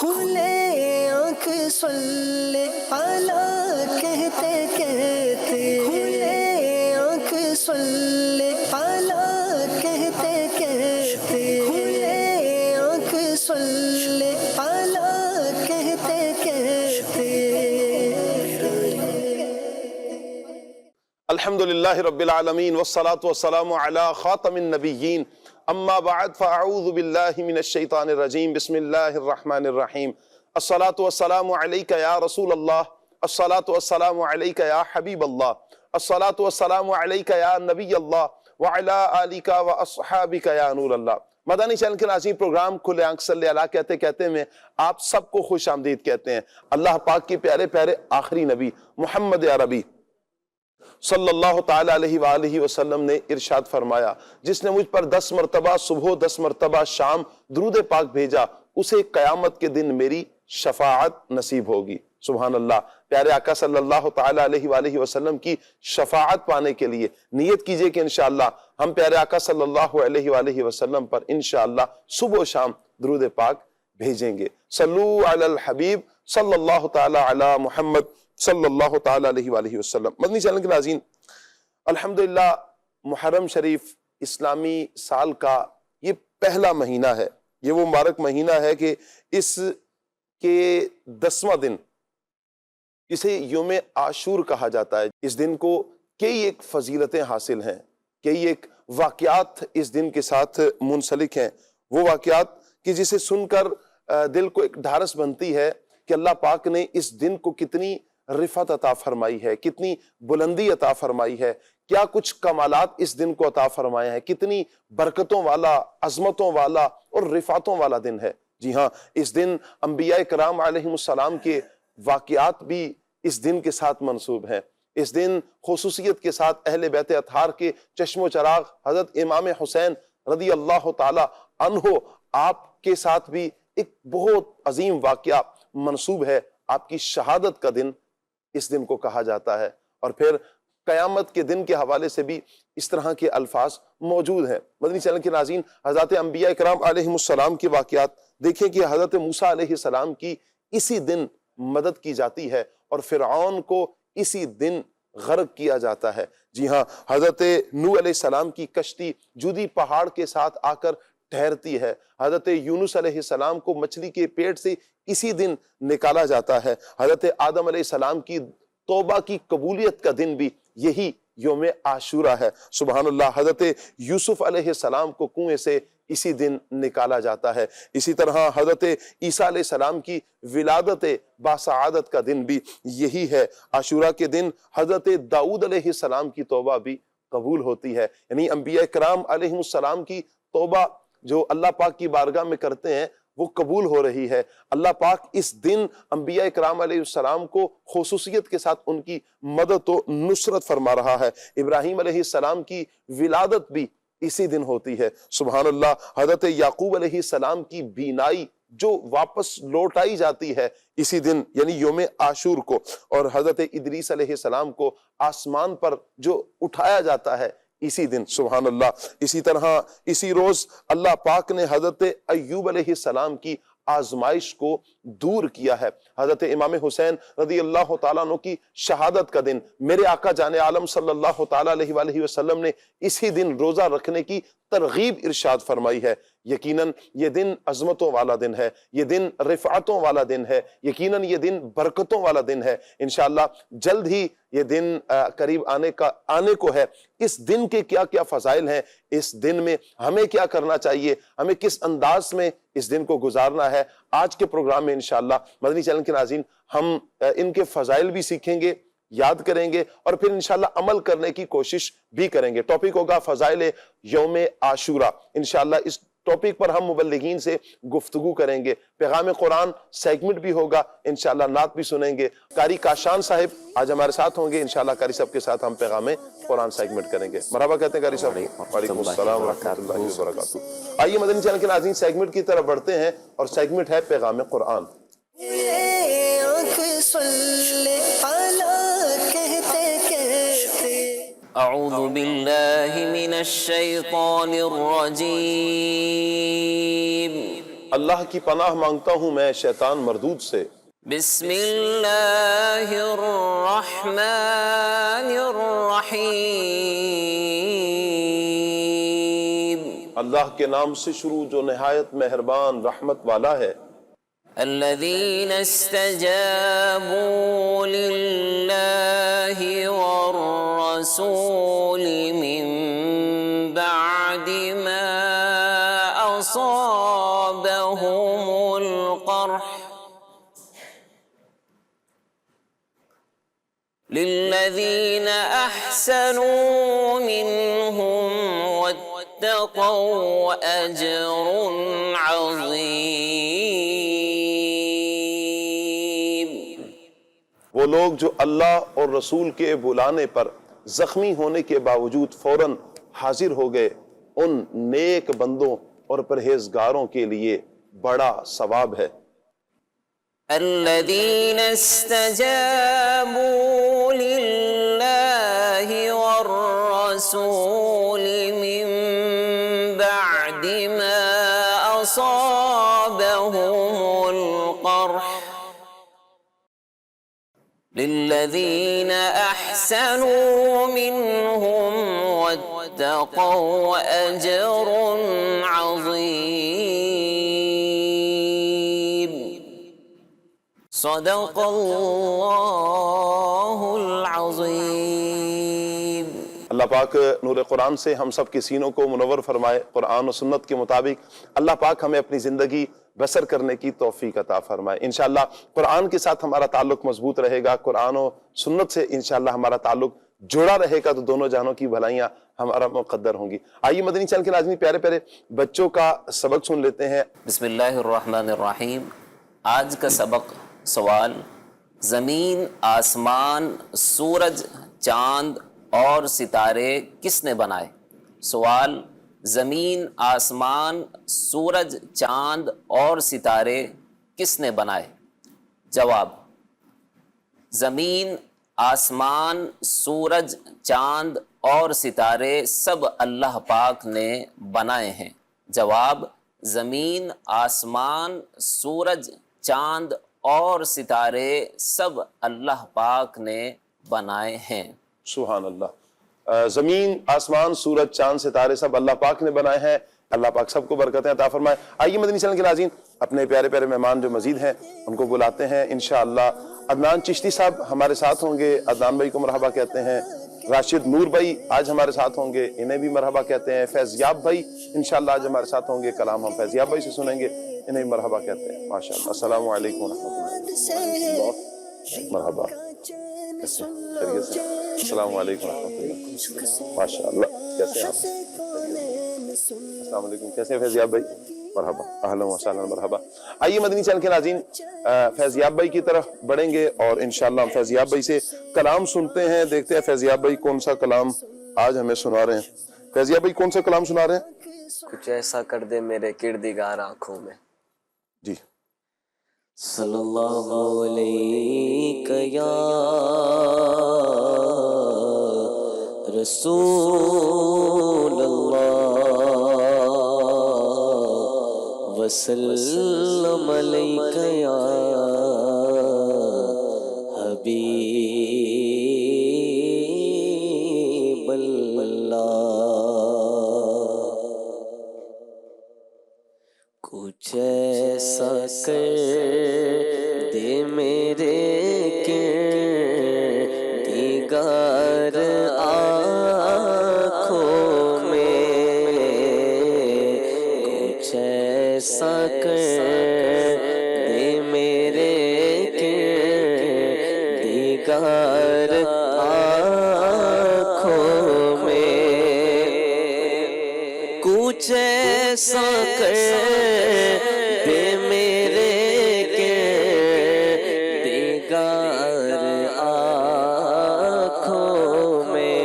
کھلے آنکھ صلی اعلیٰ کہتے کہتے، کھلے آنکھ صلی اعلیٰ کہتے کہتے، کھلے آنکھ صلی اعلیٰ کہتے کہتے۔ الحمدللہ رب العالمین والصلاة والسلام علی خاتم النبیین، اما بعد فاعوذ باللہ من الشیطان الرجیم، بسم اللہ الرحمن الرحیم۔ الصلاة والسلام علیک یا رسول اللہ، الصلاة والسلام علیک یا حبیب اللہ، الصلاة والسلام علیک یا نبی اللہ، وعلی آلک واصحابک یا نور اللہ۔ مدنی چینل کے ناظرین، پروگرام کھلے آنکھ صلی اللہ کہتے کہتے میں آپ سب کو خوش آمدید کہتے ہیں۔ اللہ پاک کے پیارے پیارے آخری نبی محمد عربی صلی اللہ تعالیٰ علیہ وآلہ وسلم نے ارشاد فرمایا، جس نے مجھ پر 10 مرتبہ صبح 10 مرتبہ شام درود پاک بھیجا، اسے قیامت کے دن میری شفاعت نصیب ہوگی۔ سبحان اللہ۔ پیارے آقا صلی اللہ تعالیٰ علیہ وآلہ وسلم کی شفاعت پانے کے لیے نیت کیجئے کہ انشاءاللہ ہم پیارے آقا صلی اللہ علیہ وآلہ وسلم پر انشاءاللہ صبح و شام درود پاک بھیجیں گے۔ صلو علی الحبیب صلی اللہ تعالیٰ علی محمد صلی اللہ تعالیٰ علیہ وآلہ وسلم۔ مدنی چینل کے ناظرین، الحمدللہ محرم شریف اسلامی سال کا یہ پہلا مہینہ ہے، یہ وہ مبارک مہینہ ہے کہ اس کے 10واں دن جسے یوم عاشور کہا جاتا ہے، اس دن کو کئی ایک فضیلتیں حاصل ہیں، کئی ایک واقعات اس دن کے ساتھ منسلک ہیں، وہ واقعات کہ جسے سن کر دل کو ایک ڈھارس بنتی ہے کہ اللہ پاک نے اس دن کو کتنی رفعت عطا فرمائی ہے، کتنی بلندی عطا فرمائی ہے، کیا کچھ کمالات اس دن کو عطا فرمائے ہیں، کتنی برکتوں والا، عظمتوں والا اور رفعتوں والا دن ہے۔ جی ہاں، اس دن انبیاء کرام علیہ السلام کے واقعات بھی اس دن کے ساتھ منسوب ہیں۔ اس دن خصوصیت کے ساتھ اہل بیت اطہار کے چشم و چراغ حضرت امام حسین رضی اللہ تعالی عنہ آپ کے ساتھ بھی ایک بہت عظیم واقعہ منسوب ہے۔ آپ کی شہادت کا دن اس دن کو کہا جاتا ہے، اور پھر قیامت کے دن کے حوالے سے بھی اس طرح کے الفاظ موجود ہیں۔ مدنی چینل کے ناظرین، حضرت انبیاء کرام علیہ السلام کے واقعات دیکھیں کہ حضرت موسیٰ علیہ السلام کی اسی دن مدد کی جاتی ہے اور فرعون کو اسی دن غرق کیا جاتا ہے۔ جی ہاں، حضرت نوح علیہ السلام کی کشتی جودی پہاڑ کے ساتھ آ کر ٹھہرتی ہے۔ حضرت یونس علیہ السلام کو مچھلی کے پیٹ سے اسی دن نکالا جاتا ہے۔ حضرت آدم علیہ السلام کی توبہ کی قبولیت کا دن بھی یہی یوم عاشورہ ہے۔ سبحان اللہ۔ حضرت یوسف علیہ السلام کو کنویں سے اسی دن نکالا جاتا ہے۔ اسی طرح حضرت عیسیٰ علیہ السلام کی ولادت باسعادت کا دن بھی یہی ہے۔ عاشورہ کے دن حضرت داؤد علیہ السلام کی توبہ بھی قبول ہوتی ہے، یعنی انبیاء کرام علیہ السلام کی توبہ جو اللہ پاک کی بارگاہ میں کرتے ہیں وہ قبول ہو رہی ہے۔ اللہ پاک اس دن انبیاء کرام علیہ السلام کو خصوصیت کے ساتھ ان کی مدد و نصرت فرما رہا ہے۔ ابراہیم علیہ السلام کی ولادت بھی اسی دن ہوتی ہے۔ سبحان اللہ۔ حضرت یعقوب علیہ السلام کی بینائی جو واپس لوٹائی جاتی ہے اسی دن یعنی یوم عاشور کو، اور حضرت ادریس علیہ السلام کو آسمان پر جو اٹھایا جاتا ہے اسی دن۔ سبحان اللہ۔ اسی طرح اسی روز اللہ پاک نے حضرت ایوب علیہ السلام کی آزمائش کو دور کیا ہے۔ حضرت امام حسین رضی اللہ تعالیٰ عنہ کی شہادت کا دن میرے آقا جان عالم صلی اللہ تعالیٰ علیہ وآلہ وسلم نے اسی دن روزہ رکھنے کی ترغیب ارشاد فرمائی ہے۔ یقیناً یہ دن عظمتوں والا دن ہے، یہ دن رفعتوں والا دن ہے، یقیناً یہ دن برکتوں والا دن ہے۔ انشاءاللہ جلد ہی یہ دن قریب آنے کو ہے۔ اس دن کے کیا کیا فضائل ہیں، اس دن میں ہمیں کیا کرنا چاہیے، ہمیں کس انداز میں اس دن کو گزارنا ہے، آج کے پروگرام میں انشاءاللہ مدنی چینل کے ناظرین ہم ان کے فضائل بھی سیکھیں گے، یاد کریں گے، اور پھر انشاءاللہ عمل کرنے کی کوشش بھی کریں گے۔ ٹاپک ہوگا فضائل یوم عاشورہ۔ انشاءاللہ اس ٹاپک پر ہم مبلغین سے گفتگو کریں گے، پیغام قرآن سیگمنٹ بھی ہوگا، انشاءاللہ نعت بھی سنیں گے۔ قاری کاشان صاحب آج ہمارے ساتھ ہوں گے، انشاءاللہ قاری صاحب کے ساتھ ہم پیغام قرآن سیگمنٹ کریں گے۔ مرحبا کہتے ہیں قاری صاحب۔ وعلیکم السلام ورحمۃ اللہ وبرکاتہ۔ آئیے مدنی چینل کے ناظرین سیگمنٹ کی طرف بڑھتے ہیں، اور سیگمنٹ ہے پیغام قرآن۔ اعوذ باللہ من الشیطان الرجیم اللہ کی پناہ مانگتا ہوں میں شیطان مردود سے۔ بسم اللہ الرحمن الرحیم، اللہ کے نام سے شروع جو نہایت مہربان رحمت والا ہے۔ الذین استجابوا للہ والرسول من بعد ما أصابهم القرح للذين أحسنوا منهم واتقوا أجر عظيم۔ وہ لوگ جو اللہ اور رسول کے بلانے پر زخمی ہونے کے باوجود فوراً حاضر ہو گئے، ان نیک بندوں اور پرہیزگاروں کے لیے بڑا ثواب ہے۔ الذين استجابوا لله والرسول من بعد ما أصابهم القرح للذين أحسنوا منهم واتقوا أجر عظيم۔ صدق اللہ العظیم۔ اللہ پاک نور قرآن سے ہم سب کے سینوں کو منور فرمائے، قرآن و سنت کے مطابق اللہ پاک ہمیں اپنی زندگی بسر کرنے کی توفیق عطا فرمائے۔ انشاءاللہ قرآن کے ساتھ ہمارا تعلق مضبوط رہے گا، قرآن و سنت سے انشاءاللہ ہمارا تعلق جڑا رہے گا تو دونوں جہانوں کی بھلائیاں ہمارا مقدر ہوں گی۔ آئیے مدنی چینل کے ناظرین پیارے پیارے بچوں کا سبق سن لیتے ہیں۔ بسم اللہ الرحمن الرحیم۔ آج کا سبق سوال: زمین، آسمان، سورج، چاند اور ستارے کس نے بنائے؟ سوال: زمین، آسمان، سورج، چاند اور ستارے کس نے بنائے؟ جواب: زمین، آسمان، سورج، چاند اور ستارے سب اللہ پاک نے بنائے ہیں۔ جواب: زمین، آسمان، سورج، چاند اور ستارے سب اللہ پاک نے بنائے ہیں۔ سبحان اللہ۔ زمین، آسمان، سورج، چاند، ستارے سب اللہ پاک نے بنائے ہیں۔ اللہ پاک سب کو برکتیں عطا فرمائے۔ آئیے مدنی چینل کے ناظرین اپنے پیارے پیارے مہمان جو مزید ہیں ان کو بلاتے ہیں انشاءاللہ۔ عدنان چشتی صاحب ہمارے ساتھ ہوں گے، عدنان بھائی کو مرحبا کہتے ہیں۔ راشد نور بھائی آج ہمارے ساتھ ہوں گے، انہیں بھی مرحبا کہتے ہیں۔ فیضیاب بھائی انشاءاللہ آج ہمارے ساتھ ہوں گے، کلام ہم فیضیاب بھائی سے سنیں گے، انہیں بھی مرحبا کہتے ہیں۔ ماشاءاللہ۔ السلام علیکم ورحمۃ اللہ۔ مرحبا، خیریت سے؟ السلام علیکم ورحمۃ اللہ۔ ماشاءاللہ، کیسے ہیں آپ؟ السلام علیکم، کیسے ہیں فیضیاب بھائی؟ مرحبا، اہلا و سہلا، مرحبا۔ آئیے مدنی چینل کے ناظرین فیضیاب بھائی کی طرف بڑھیں گے اور انشاءاللہ ہم فیضیاب بھائی سے کلام سنتے ہیں، دیکھتے ہیں فیضیاب بھائی کون سا کلام آج ہمیں سنا رہے ہیں۔ فیضیاب بھائی کون سا کلام سنا رہے ہیں؟ کچھ ایسا کر دے میرے کردگار آنکھوں میں۔ جی۔ صلی اللہ علیہ یا رسول اللہ وسلم علیک یا حبیب اللہ۔ کچھ ایسا کر دے میرے کردگار آنکھوں میں، کچھ ایسا کر دے میرے کردگار آنکھوں میں، کچھ ایسا کر دے میرے کردگار آنکھوں میں،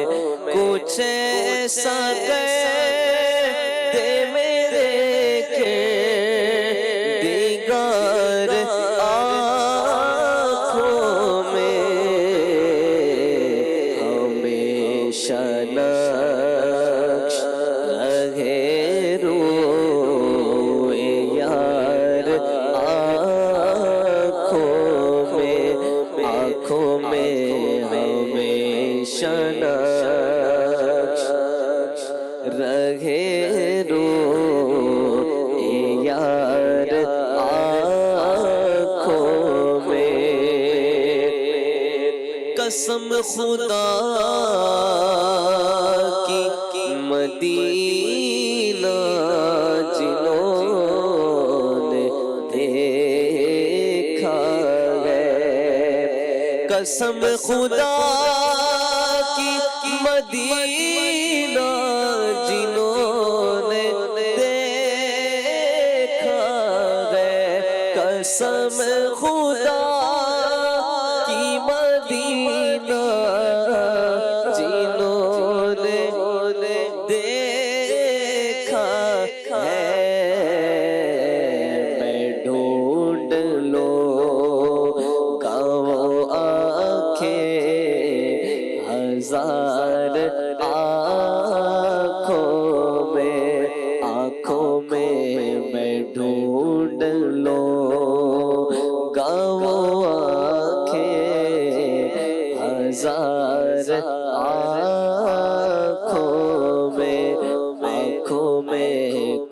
کچھ ایسا کر دے میرے کردگار آنکھوں میں، ہمیشہ نقش رہے روح قسم خدا کی مدینہ جنہوں نے دیکھا ہے، قسم خدا کی مدینہ جنہوں نے دیکھا ہے، قسم خدا کی مدینہ جنہوں نے دیکھا ہے، میں ڈھونڈ لو گا وہ آنکھیں ہزار آنکھوں میں میں ڈھونڈ لو گا وہ آنکھیں ہزار آنکھوں میں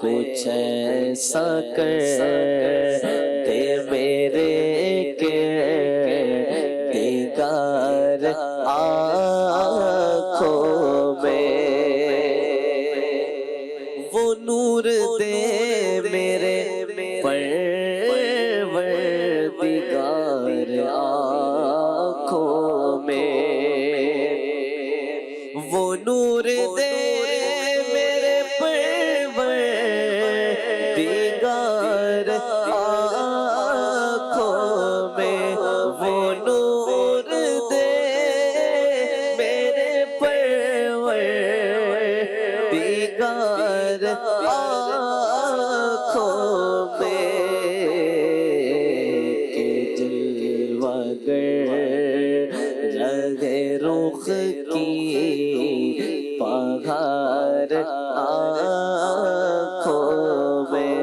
کچھ ایسا کر دے میرے کردگار آنکھوں میں، وہ نور دے میرے پروردگار آنکھوں میں، وہ نور دے میرے پروردگار آنکھوں میں، وہ نور دے میرے پروردگار آنکھوں میں، کہ جلوہ گر رگ رخ کی بہار آنکھوں میں،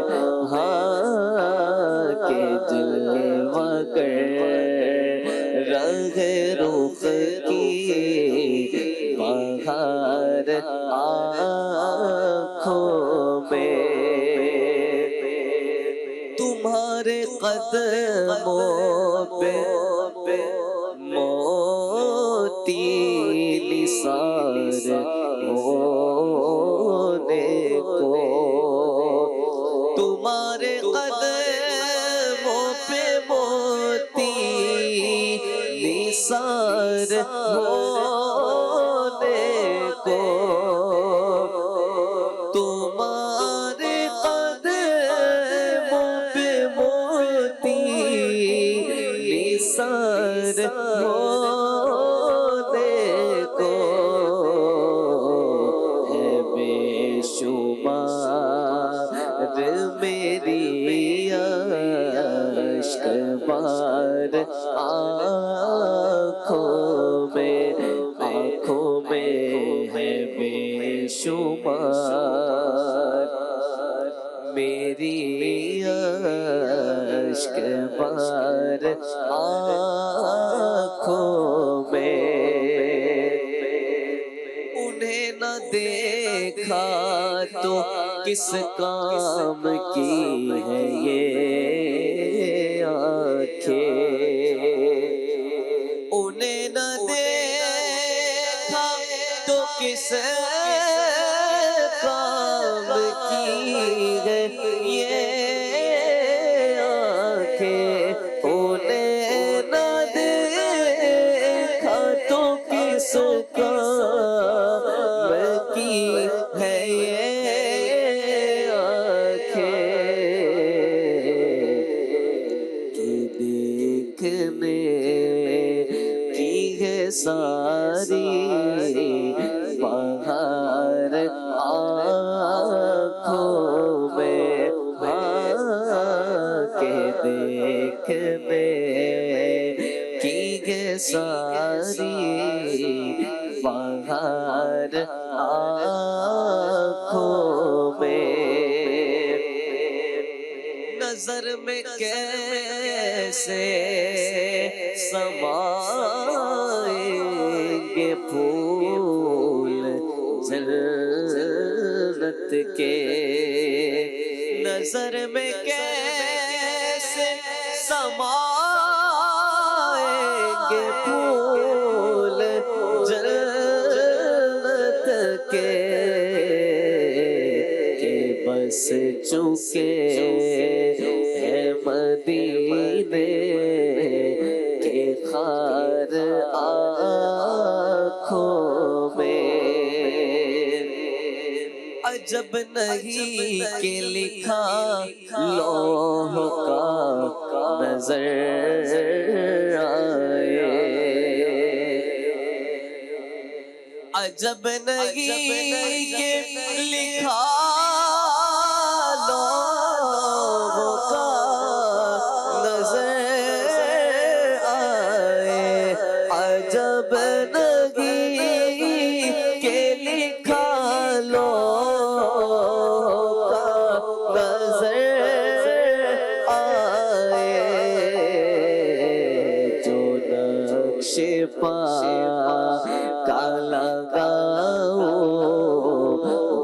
ہاں کہ جلوہ گر رگ رخ کی بہار آنکھوں میں، تمہارے قدموں پہ موتی نثار ہونے کو، تمہارے قدموں پہ موتی نثار ہونے کو، تمہارے قدموں پہ موتی نثار ہونے کو، ہے بے شمار میری اشک بار آنکھوں میں ہے بے شمار میری اشک بار آنکھوں میں، انہیں نہ دیکھا تو کس کام کی ہے یہ آنکھیں، انہیں نہ دیکھا تو کس کام کی ہے یہ آنکھیں، انہیں نہ دیکھا تو کس کام کی ہے یہ آنکھیں، کہ دیکھنے کی ہے ساری بہار آنکھوں میں، ہاں کہ دیکھنے کی ہے ساری بہار آنکھوں میں، نظر میں کیسے سمائیں گے پھول جنت کے، نظر میں کیسے سمائیں گے پھول کے ہے مدینے کے خار آنکھوں میں، عجب نہیں کہ لکھا لوح کا نظر آئے، عجب نہیں کہ لکھا لوح کا نظر آئے، عجب نہیں کہ لکھا لوح کا نظر آئے، جو نقش پا کا لگاؤ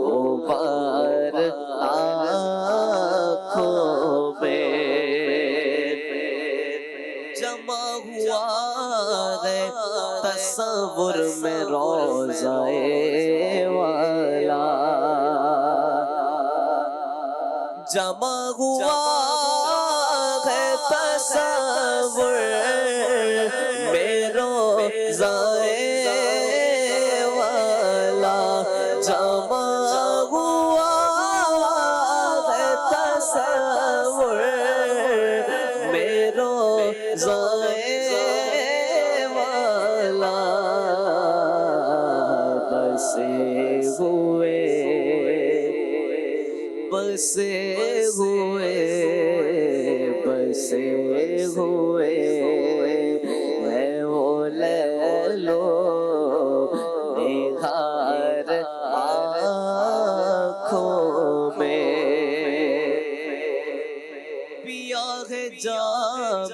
غبار آنکھوں میں، جمع ہوا ہے تصور میں روضہ والا، جمع ہوا ہے تصور میں روضہ والا، جمع ہوا ہے تصور میں روضہ والا، بسے ہوئے بسے ہوئے بسے ہوئے ہے وہ لیلو نگار آنکھوں میں، پیا ہے جام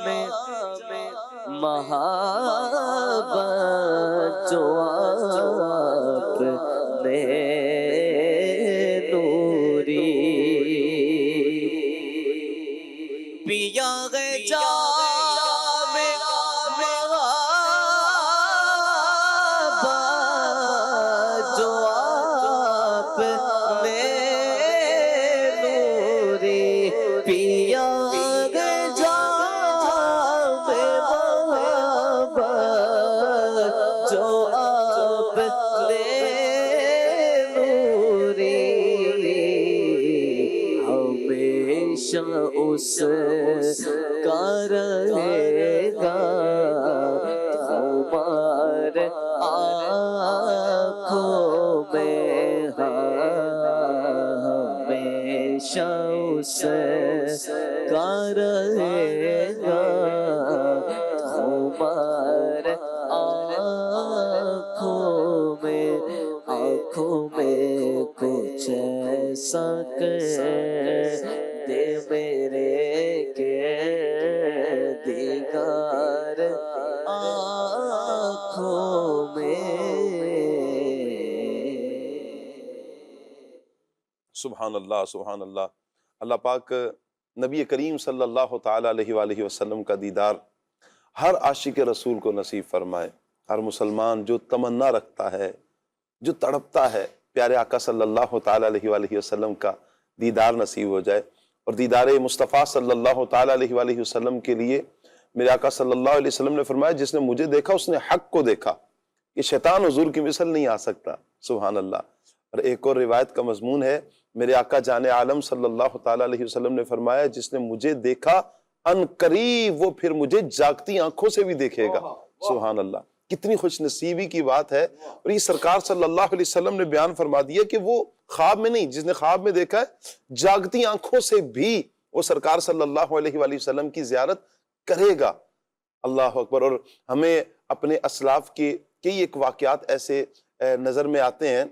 محبت جو آپ نے نوری، پیا ہے جام محبت جو آپ نے نوری، پیا ہے جام محبت جو آپ نے نوری، ہمیشہ اس کا رہے گا ہمارے آنکھوں میں، ہمیشہ اس کا رہے گا ہمارے آنکھوں میں، آنکھوں میں کچھ ایسا کر دے میرے کردگار آنکھوں میں۔ سبحان اللہ سبحان اللہ۔ اللہ پاک نبی کریم صلی اللہ تعالیٰ علیہ وآلہ وسلم کا دیدار ہر عاشق رسول کو نصیب فرمائے۔ ہر مسلمان جو تمنا رکھتا ہے، جو تڑپتا ہے، پیارے آقا صلی اللہ تعالیٰ علیہ وآلہ وسلم کا دیدار نصیب ہو جائے۔ اور دیدار مصطفیٰ صلی اللہ تعالیٰ علیہ وآلہ وسلم کے لیے میرے آقا صلی اللہ علیہ وسلم نے فرمایا جس نے مجھے دیکھا اس نے حق کو دیکھا، یہ شیطان حضور کی مثل نہیں آ سکتا۔ سبحان اللہ۔ اور ایک اور روایت کا مضمون ہے، میرے آقا جان عالم صلی اللہ تعالیٰ علیہ وسلم نے فرمایا جس نے مجھے دیکھا ان قریب وہ پھر مجھے جاگتی آنکھوں سے بھی دیکھے گا۔ سبحان اللہ، کتنی خوش نصیبی کی بات ہے۔ اور یہ سرکار صلی اللہ علیہ وسلم نے بیان فرما دیا کہ وہ خواب میں نہیں، جس نے خواب میں دیکھا ہے جاگتی آنکھوں سے بھی وہ سرکار صلی اللہ علیہ وآلہ وسلم کی زیارت کرے گا۔ اللہ اکبر۔ اور ہمیں اپنے اسلاف کے کئی ایک واقعات ایسے نظر میں آتے ہیں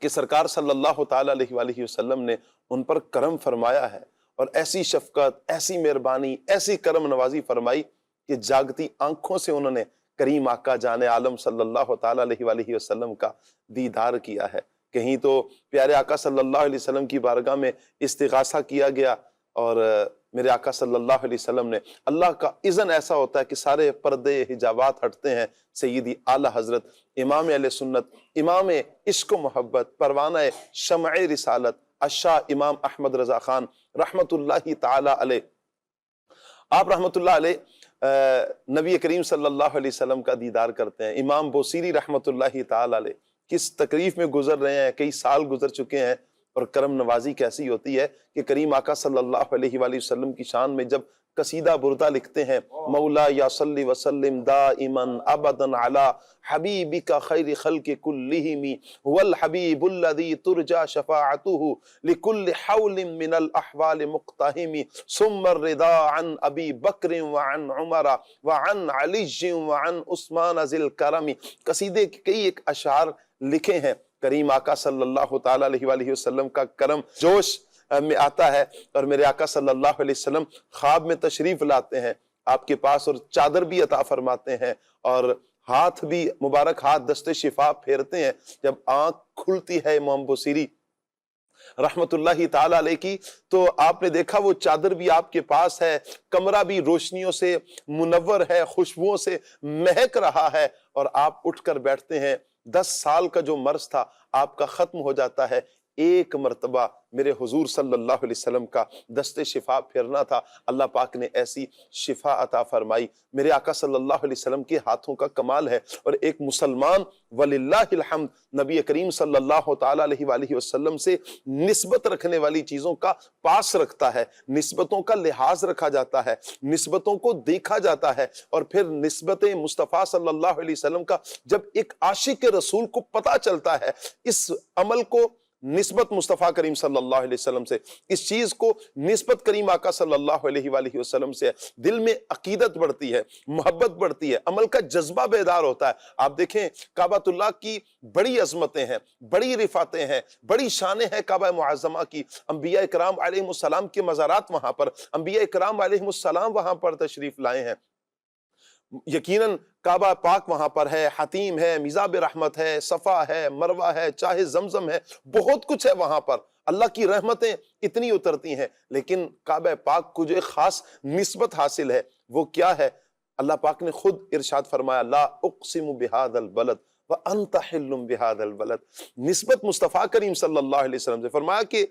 کہ سرکار صلی اللہ تعالیٰ علیہ وآلہ وسلم نے ان پر کرم فرمایا ہے، اور ایسی شفقت، ایسی مہربانی، ایسی کرم نوازی فرمائی کہ جاگتی آنکھوں سے انہوں نے کریم آقا جان عالم صلی اللہ تعالیٰ علیہ وآلہ وسلم کا دیدار کیا ہے۔ کہیں تو پیارے آقا صلی اللہ علیہ وسلم کی بارگاہ میں استغاثہ کیا گیا، اور میرے آقا صلی اللہ علیہ وسلم نے، اللہ کا اذن ایسا ہوتا ہے کہ سارے پردے حجابات ہٹتے ہیں، سیدی اعلیٰ حضرت امام اہل سنت، امام عشق و محبت، پروانہ شمع رسالت الشاہ امام احمد رضا خان رحمت اللہ تعالی علیہ، آپ رحمت اللہ علیہ نبی کریم صلی اللہ علیہ وسلم کا دیدار کرتے ہیں۔ امام بوصیری رحمت اللہ تعالی علیہ کس تکلیف میں گزر رہے ہیں، کئی سال گزر چکے ہیں، اور کرم نوازی کیسی ہوتی ہے کہ کریم آقا صلی اللہ علیہ وآلہ وسلم کی شان میں جب قصیدہ بردہ لکھتے ہیں، مولا یا صلی وسلم دائما ابدا علی حبیبک خیر خلق کلہم هو الحبیب الذی ترجى شفاعته لكل حول من الاحوال مقتحم ثم الرضا عن ابی بکر وعن عمر وعن علی وعن عثمان ذی الکرم۔ قصیدے کے کئی ایک اشعار لکھے ہیں۔ کریم آقا صلی اللہ تعالی علیہ وآلہ وسلم کا کرم جوش میں آتا ہے، اور میرے آقا صلی اللہ علیہ وسلم خواب میں تشریف لاتے ہیں آپ کے پاس، اور چادر بھی عطا فرماتے ہیں، اور ہاتھ بھی مبارک ہاتھ دست شفا پھیرتے ہیں۔ جب آنکھ کھلتی ہے امام بوصیری رحمت اللہ تعالی علیہ کی، تو آپ نے دیکھا وہ چادر بھی آپ کے پاس ہے، کمرہ بھی روشنیوں سے منور ہے، خوشبوؤں سے مہک رہا ہے، اور آپ اٹھ کر بیٹھتے ہیں۔ 10 سال کا جو مرض تھا آپ کا ختم ہو جاتا ہے۔ ایک مرتبہ میرے حضور صلی اللہ علیہ وسلم کا دست شفا پھرنا تھا، اللہ پاک نے ایسی شفا عطا فرمائی۔ میرے آقا صلی اللہ علیہ وسلم کے ہاتھوں کا کمال ہے، اور ایک مسلمان وللہ الحمد نبی کریم صلی اللہ تعالی علیہ وآلہ وسلم سے نسبت رکھنے والی چیزوں کا پاس رکھتا ہے، نسبتوں کا لحاظ رکھا جاتا ہے، نسبتوں کو دیکھا جاتا ہے، اور پھر نسبت مصطفیٰ صلی اللہ علیہ وسلم کا جب ایک عاشق رسول کو پتہ چلتا ہے، اس عمل کو نسبت مصطفیٰ کریم صلی اللہ علیہ وسلم سے، اس چیز کو نسبت کریم آقا صلی اللہ علیہ وآلہ وسلم سے، دل میں عقیدت بڑھتی ہے، محبت بڑھتی ہے، عمل کا جذبہ بیدار ہوتا ہے۔ آپ دیکھیں کعبۃ اللہ کی بڑی عظمتیں ہیں، بڑی رفعتیں ہیں، بڑی شانیں ہیں کعبہ معظمہ کی۔ انبیاء اکرام علیہ السلام کے مزارات وہاں پر، انبیاء اکرام علیہ السلام وہاں پر تشریف لائے ہیں۔ یقیناً کعبہ پاک وہاں پر ہے، حتیم ہے، میزاب رحمت ہے، صفا ہے، مروہ ہے، چاہے زمزم ہے، بہت کچھ ہے وہاں پر، اللہ کی رحمتیں اتنی اترتی ہیں، لیکن کعبہ پاک کو جو ایک خاص نسبت حاصل ہے وہ کیا ہے؟ اللہ پاک نے خود ارشاد فرمایا لا اقسم بہذا البلد وانت حل بہذا البلد۔ نسبت مصطفیٰ کریم صلی اللہ علیہ وسلم سے فرمایا کہ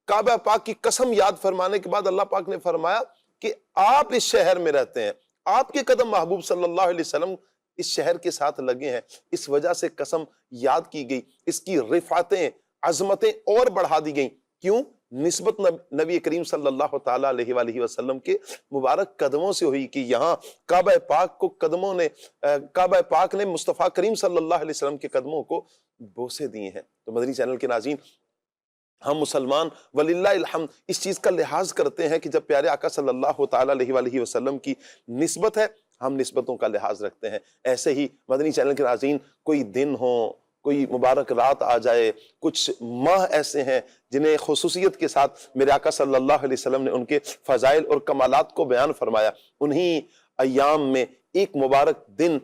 کعبہ پاک کی قسم یاد فرمانے کے بعد اللہ پاک نے فرمایا کہ آپ اس شہر میں رہتے ہیں، آپ کے قدم محبوب صلی اللہ علیہ وسلم اس شہر کے ساتھ لگے ہیں، اس وجہ سے قسم یاد کی گئی، اس کی رفعتیں عظمتیں اور بڑھا دی گئیں۔ کیوں؟ نسبت نبی کریم صلی اللہ تعالی علیہ وآلہ وسلم کے مبارک قدموں سے ہوئی کہ یہاں کعبہ پاک کو کعبہ پاک نے مصطفیٰ کریم صلی اللہ علیہ وسلم کے قدموں کو بوسے دیے ہیں۔ تو مدنی چینل کے ناظرین، ہم مسلمان وللہ الحمد اس چیز کا لحاظ کرتے ہیں کہ جب پیارے آقا صلی اللہ تعالی علیہ وآلہ وسلم کی نسبت ہے، ہم نسبتوں کا لحاظ رکھتے ہیں۔ ایسے ہی مدنی چینل کے ناظرین، کوئی دن ہو، کوئی مبارک رات آ جائے، کچھ ماہ ایسے ہیں جنہیں خصوصیت کے ساتھ میرے آقا صلی اللہ علیہ وسلم نے ان کے فضائل اور کمالات کو بیان فرمایا، انہی ایام میں ایک مبارک دن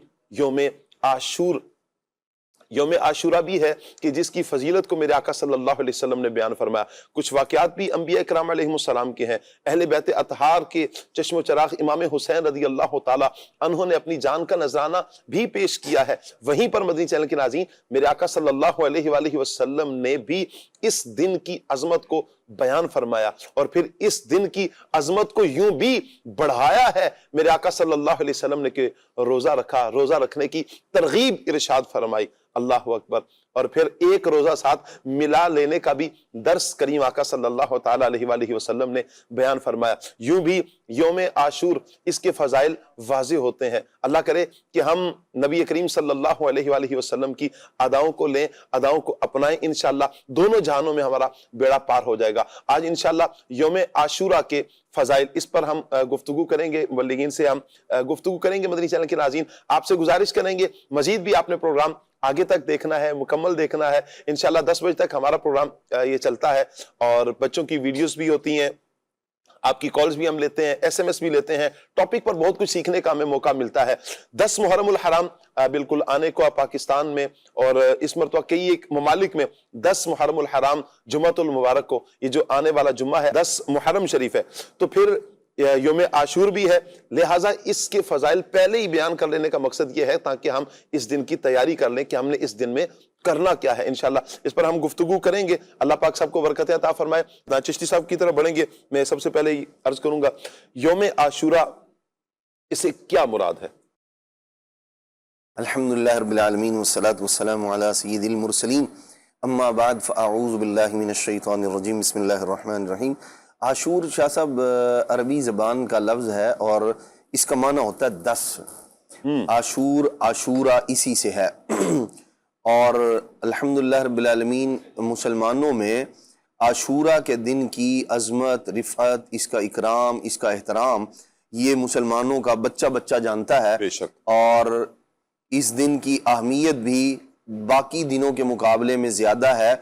یوم عاشورہ بھی ہے کہ جس کی فضیلت کو میرے آقا صلی اللہ علیہ وسلم نے بیان فرمایا۔ کچھ واقعات بھی انبیاء اکرام علیہ السلام کے ہیں۔ اہل بیت اطہار کے چشم و چراغ امام حسین رضی اللہ تعالی عنہ نے اپنی جان کا نذرانہ بھی پیش کیا ہے۔ وہیں پر مدنی چینل کے ناظرین، میرے آقا صلی اللہ علیہ وآلہ وسلم نے بھی اس دن کی عظمت کو بیان فرمایا، اور پھر اس دن کی عظمت کو یوں بھی بڑھایا ہے میرے آقا صلی اللہ علیہ وسلم نے کہ روزہ رکھا، روزہ رکھنے کی ترغیب ارشاد فرمائی۔ اللہ اکبر۔ اور پھر ایک روزہ ساتھ ملا لینے کا بھی درس کریم آقا صلی اللہ تعالی علیہ وآلہ وسلم نے بیان فرمایا۔ یوں بھی یوم عاشور اس کے فضائل واضح ہوتے ہیں۔ اللہ کرے کہ ہم نبی کریم صلی اللہ علیہ وآلہ وسلم کی اداؤں کو لیں، اداؤں کو اپنائیں، انشاءاللہ دونوں جہانوں میں ہمارا بیڑا پار ہو جائے گا۔ آج انشاءاللہ یوم عاشورہ کے فضائل، اس پر ہم گفتگو کریں گے، مبلغین سے ہم گفتگو کریں گے۔ مدنی چینل کے ناظرین، آپ سے گزارش کریں گے مزید بھی آپ نے پروگرام آگے تک دیکھنا ہے، مکمل دیکھنا ہے۔ انشاءاللہ 10 بجے تک ہمارا پروگرام یہ چلتا ہے، اور بچوں کی ویڈیوز بھی ہوتی ہیں، آپ کی کالز بھی ہم لیتے ہیں، ایس ایم ایس بھی لیتے ہیں، ٹاپک پر بہت کچھ سیکھنے کا ہمیں موقع ملتا ہے۔ 10 محرم الحرام بالکل آنے کو پاکستان میں اور اس مرتبہ کئی ایک ممالک میں 10 محرم الحرام جمعۃ المبارک کو، یہ جو آنے والا جمعہ ہے 10 محرم شریف ہے، تو پھر یوم عاشور بھی ہے، لہٰذا اس کے فضائل پہلے ہی بیان کر لینے کا مقصد یہ ہے تاکہ ہم اس دن کی تیاری کر لیں کہ ہم نے اس دن میں کرنا کیا ہے انشاءاللہ اس پر ہم گفتگو کریں گے. اللہ پاک سب کو برکت عطا فرمائے. چشتی صاحب کی طرف بڑھیں گے. میں سب سے پہلے عرض کروں گا یوم عاشورہ اسے کیا مراد ہے؟ الحمدللہ رب العالمین والصلاة والسلام علی سید المرسلین اما بعد فاعوذ باللہ من الشیطان الرجیم بسم اللہ الرحمن الرحیم. عاشور شاہ صاحب عربی زبان کا لفظ ہے اور اس کا معنی ہوتا ہے 10. عاشور عاشورہ اسی سے ہے. اور الحمدللہ رب العالمین مسلمانوں میں عاشورہ کے دن کی عظمت، رفعت، اس کا اکرام، اس کا احترام یہ مسلمانوں کا بچہ بچہ جانتا ہے. بے شک. اور اس دن کی اہمیت بھی باقی دنوں کے مقابلے میں زیادہ ہے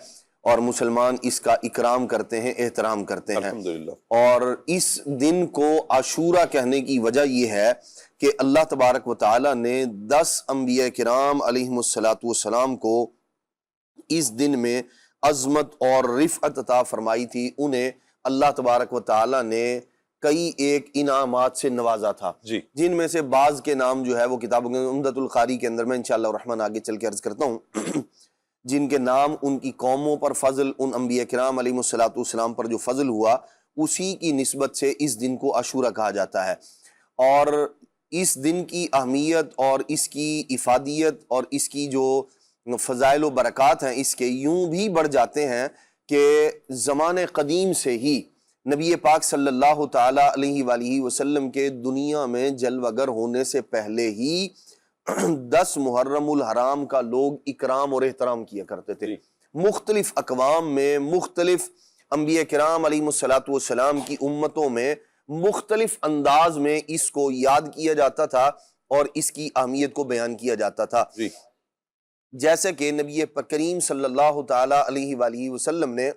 اور مسلمان اس کا اکرام کرتے ہیں، احترام کرتے ہیں. الحمدللہ. اور اس دن کو عاشورہ کہنے کی وجہ یہ ہے کہ اللہ تبارک و تعالی نے 10 انبیاء کرام علیہم السلام کو اس دن میں عظمت اور رفعت عطا فرمائی تھی. انہیں اللہ تبارک و تعالی نے کئی ایک انعامات سے نوازا تھا جی. جن میں سے بعض کے نام جو ہے وہ کتابوں کے عمدۃ القاری کے اندر میں انشاءاللہ الرحمن آگے چل کے عرض کرتا ہوں جن کے نام ان کی قوموں پر فضل، ان انبیاء کرام علیہ السلام پر جو فضل ہوا اسی کی نسبت سے اس دن کو عاشورہ کہا جاتا ہے. اور اس دن کی اہمیت اور اس کی افادیت اور اس کی جو فضائل و برکات ہیں اس کے یوں بھی بڑھ جاتے ہیں کہ زمان قدیم سے ہی نبی پاک صلی اللہ تعالیٰ علیہ وآلہ وسلم کے دنیا میں جلوہ گر ہونے سے پہلے ہی 10 محرم الحرام کا لوگ اکرام اور احترام کیا کرتے تھے. مختلف اقوام میں، مختلف انبیاء کرام علیہ السلام کی امتوں میں مختلف انداز میں اس کو یاد کیا جاتا تھا اور اس کی اہمیت کو بیان کیا جاتا تھا. جیسے کہ نبی کریم صلی اللہ تعالیٰ علیہ وآلہ وسلم نے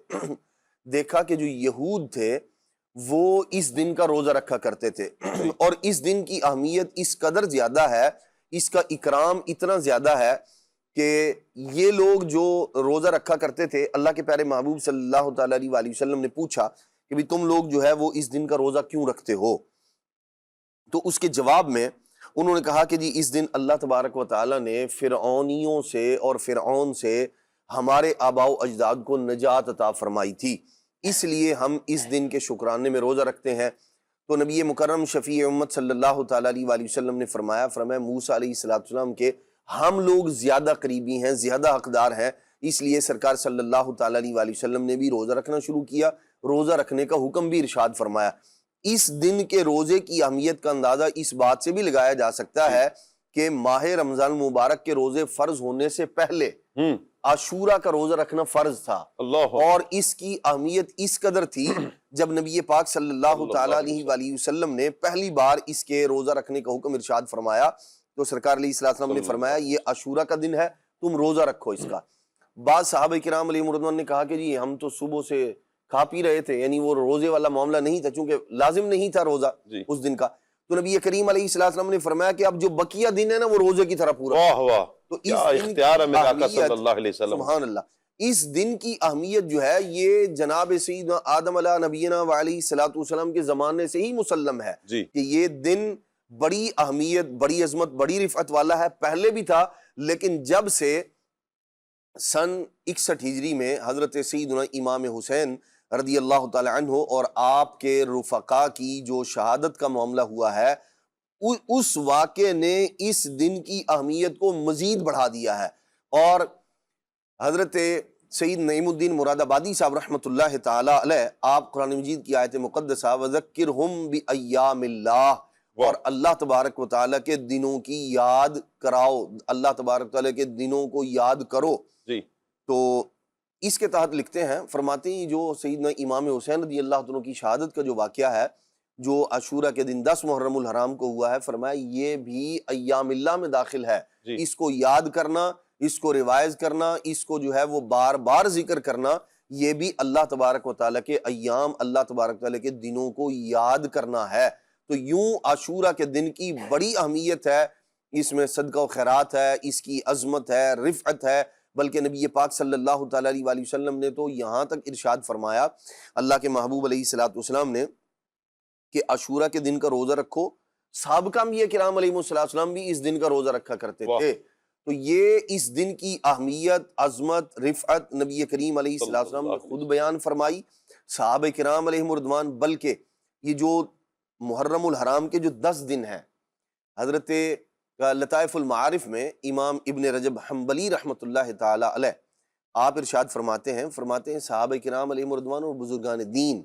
دیکھا کہ جو یہود تھے وہ اس دن کا روزہ رکھا کرتے تھے اور اس دن کی اہمیت اس قدر زیادہ ہے، اس کا اکرام اتنا زیادہ ہے کہ یہ لوگ جو روزہ رکھا کرتے تھے، اللہ کے پیارے محبوب صلی اللہ تعالیٰ علیہ وآلہ وسلم نے پوچھا کہ بھی تم لوگ جو ہے وہ اس دن کا روزہ کیوں رکھتے ہو؟ تو اس کے جواب میں انہوں نے کہا کہ جی اس دن اللہ تبارک و تعالیٰ نے فرعونیوں سے اور فرعون سے ہمارے آباء و اجداد کو نجات عطا فرمائی تھی، اس لیے ہم اس دن کے شکرانے میں روزہ رکھتے ہیں. تو نبی مکرم شفیع امت صلی اللہ تعالیٰ علیہ وآلہ وسلم نے فرمایا موسیٰ علیہ السلام کے ہم لوگ زیادہ قریبی ہیں، زیادہ حقدار ہیں، اس لیے سرکار صلی اللہ تعالیٰ علیہ وآلہ وسلم نے بھی روزہ رکھنا شروع کیا، روزہ رکھنے کا حکم بھی ارشاد فرمایا. اس دن کے روزے کی اہمیت کا اندازہ اس بات سے بھی لگایا جا سکتا ہے کہ ماہ رمضان مبارک کے روزے فرض ہونے سے پہلے عاشورہ کا روزہ رکھنا فرض تھا. اور اس کی اہمیت اس قدر تھی جب نبی پاک صلی اللہ تعالیٰ علیہ وآلہ وسلم نے پہلی بار اس کے روزہ رکھنے کا حکم ارشاد فرمایا تو سرکار علیہ السلام نے فرمایا یہ عاشورہ کا دن ہے، تم روزہ رکھو اس کا. بعض صحابہ کرام علیہ مردوان نے کہا کہ جی ہم تو صبح سے کھا پی رہے تھے، یعنی وہ روزے والا معاملہ نہیں تھا چونکہ لازم نہیں تھا روزہ اس دن کا. تو نبی کریم علیہ السلام نے فرمایا کہ اب جو بقیہ دن ہے نا وہ روزے کی طرح پورا. واہ واہ، تو کیا اختیار ہے میرے آقا صلی اللہ علیہ وسلم. سبحان اللہ. اس دن کی اہمیت جو ہے یہ جناب سیدنا آدم علیہ نبینا وعلیہ الصلوۃ والسلام کے زمانے سے ہی مسلم ہے کہ یہ دن بڑی اہمیت، بڑی عظمت، بڑی رفعت والا ہے. پہلے بھی تھا لیکن جب سے سن 61 ہجری میں حضرت سیدنا امام حسین رضی اللہ تعالی عنہ اور آپ کے رفقا کی جو شہادت کا معاملہ ہوا ہے اس واقعے نے اس دن کی اہمیت کو مزید بڑھا دیا ہے. اور حضرت سید نعیم الدین مراد آبادی صاحب رحمۃ اللہ تعالی علیہ آپ قرآن مجید کی آیت مقدسہ وَذَكِّرْهُمْ بِأَيَّامِ اللَّهِ اور اللہ تبارک و تعالیٰ کے دنوں کی یاد کراؤ، اللہ تبارک و تعالیٰ کے دنوں کو یاد کرو. تو اس کے تحت لکھتے ہیں، فرماتے ہیں جو سیدنا امام حسین رضی اللہ عنہ کی شہادت کا جو واقعہ ہے جو عاشورہ کے دن 10 محرم الحرام کو ہوا ہے، فرمایا یہ بھی ایام اللہ میں داخل ہے. اس کو یاد کرنا، اس کو ریوائز کرنا، اس کو جو ہے وہ بار بار ذکر کرنا، یہ بھی اللہ تبارک و تعالیٰ کے ایام، اللہ تبارک و تعالیٰ کے دنوں کو یاد کرنا ہے. تو یوں عاشورہ کے دن کی بڑی اہمیت ہے، اس میں صدقہ و خیرات ہے، اس کی عظمت ہے، رفعت ہے. بلکہ نبی پاک صلی اللہ تعالیٰ علیہ وآلہ وسلم نے تو یہاں تک ارشاد فرمایا اللہ کے محبوب علیہ السلام نے کہ عاشورہ کے دن کا روزہ رکھو. سابقہ انبیاء کرام علیہ السلام بھی اس دن کا روزہ رکھا کرتے تھے. تو یہ اس دن کی اہمیت، عظمت، رفعت نبی کریم علیہ السلام نے خود بیان فرمائی، صحابہ کرام علیہم رضوان، بلکہ یہ جو محرم الحرام کے جو 10 دن ہیں، حضرت لطائف المعارف میں امام ابن رجب حنبلی رحمۃ اللہ تعالی علیہ آپ ارشاد فرماتے ہیں صحابہ کرام علیہم رضوان اور بزرگان دین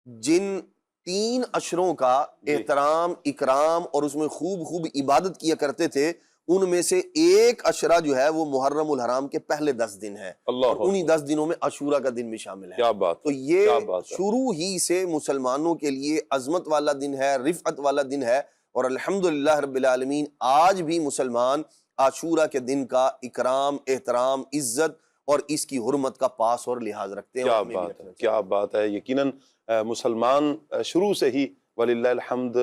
جن 3 اشروں کا احترام، اکرام اور اس میں خوب خوب عبادت کیا کرتے تھے، ان میں سے ایک اشرہ جو ہے وہ محرم الحرام کے پہلے 10 دن ہے، اور انہی 10 دنوں میں عاشورہ کا دن بھی شامل ہے۔ کیا بات، تو یہ شروع ہی سے مسلمانوں کے لیے عظمت والا دن ہے، رفعت والا دن ہے، اور الحمدللہ رب العالمین آج بھی مسلمان عاشورہ کے دن کا اکرام، احترام، عزت اور اس کی حرمت کا پاس اور لحاظ رکھتے ہیں۔ کیا بات ہے، یقیناً مسلمان شروع سے ہی وللہ الحمد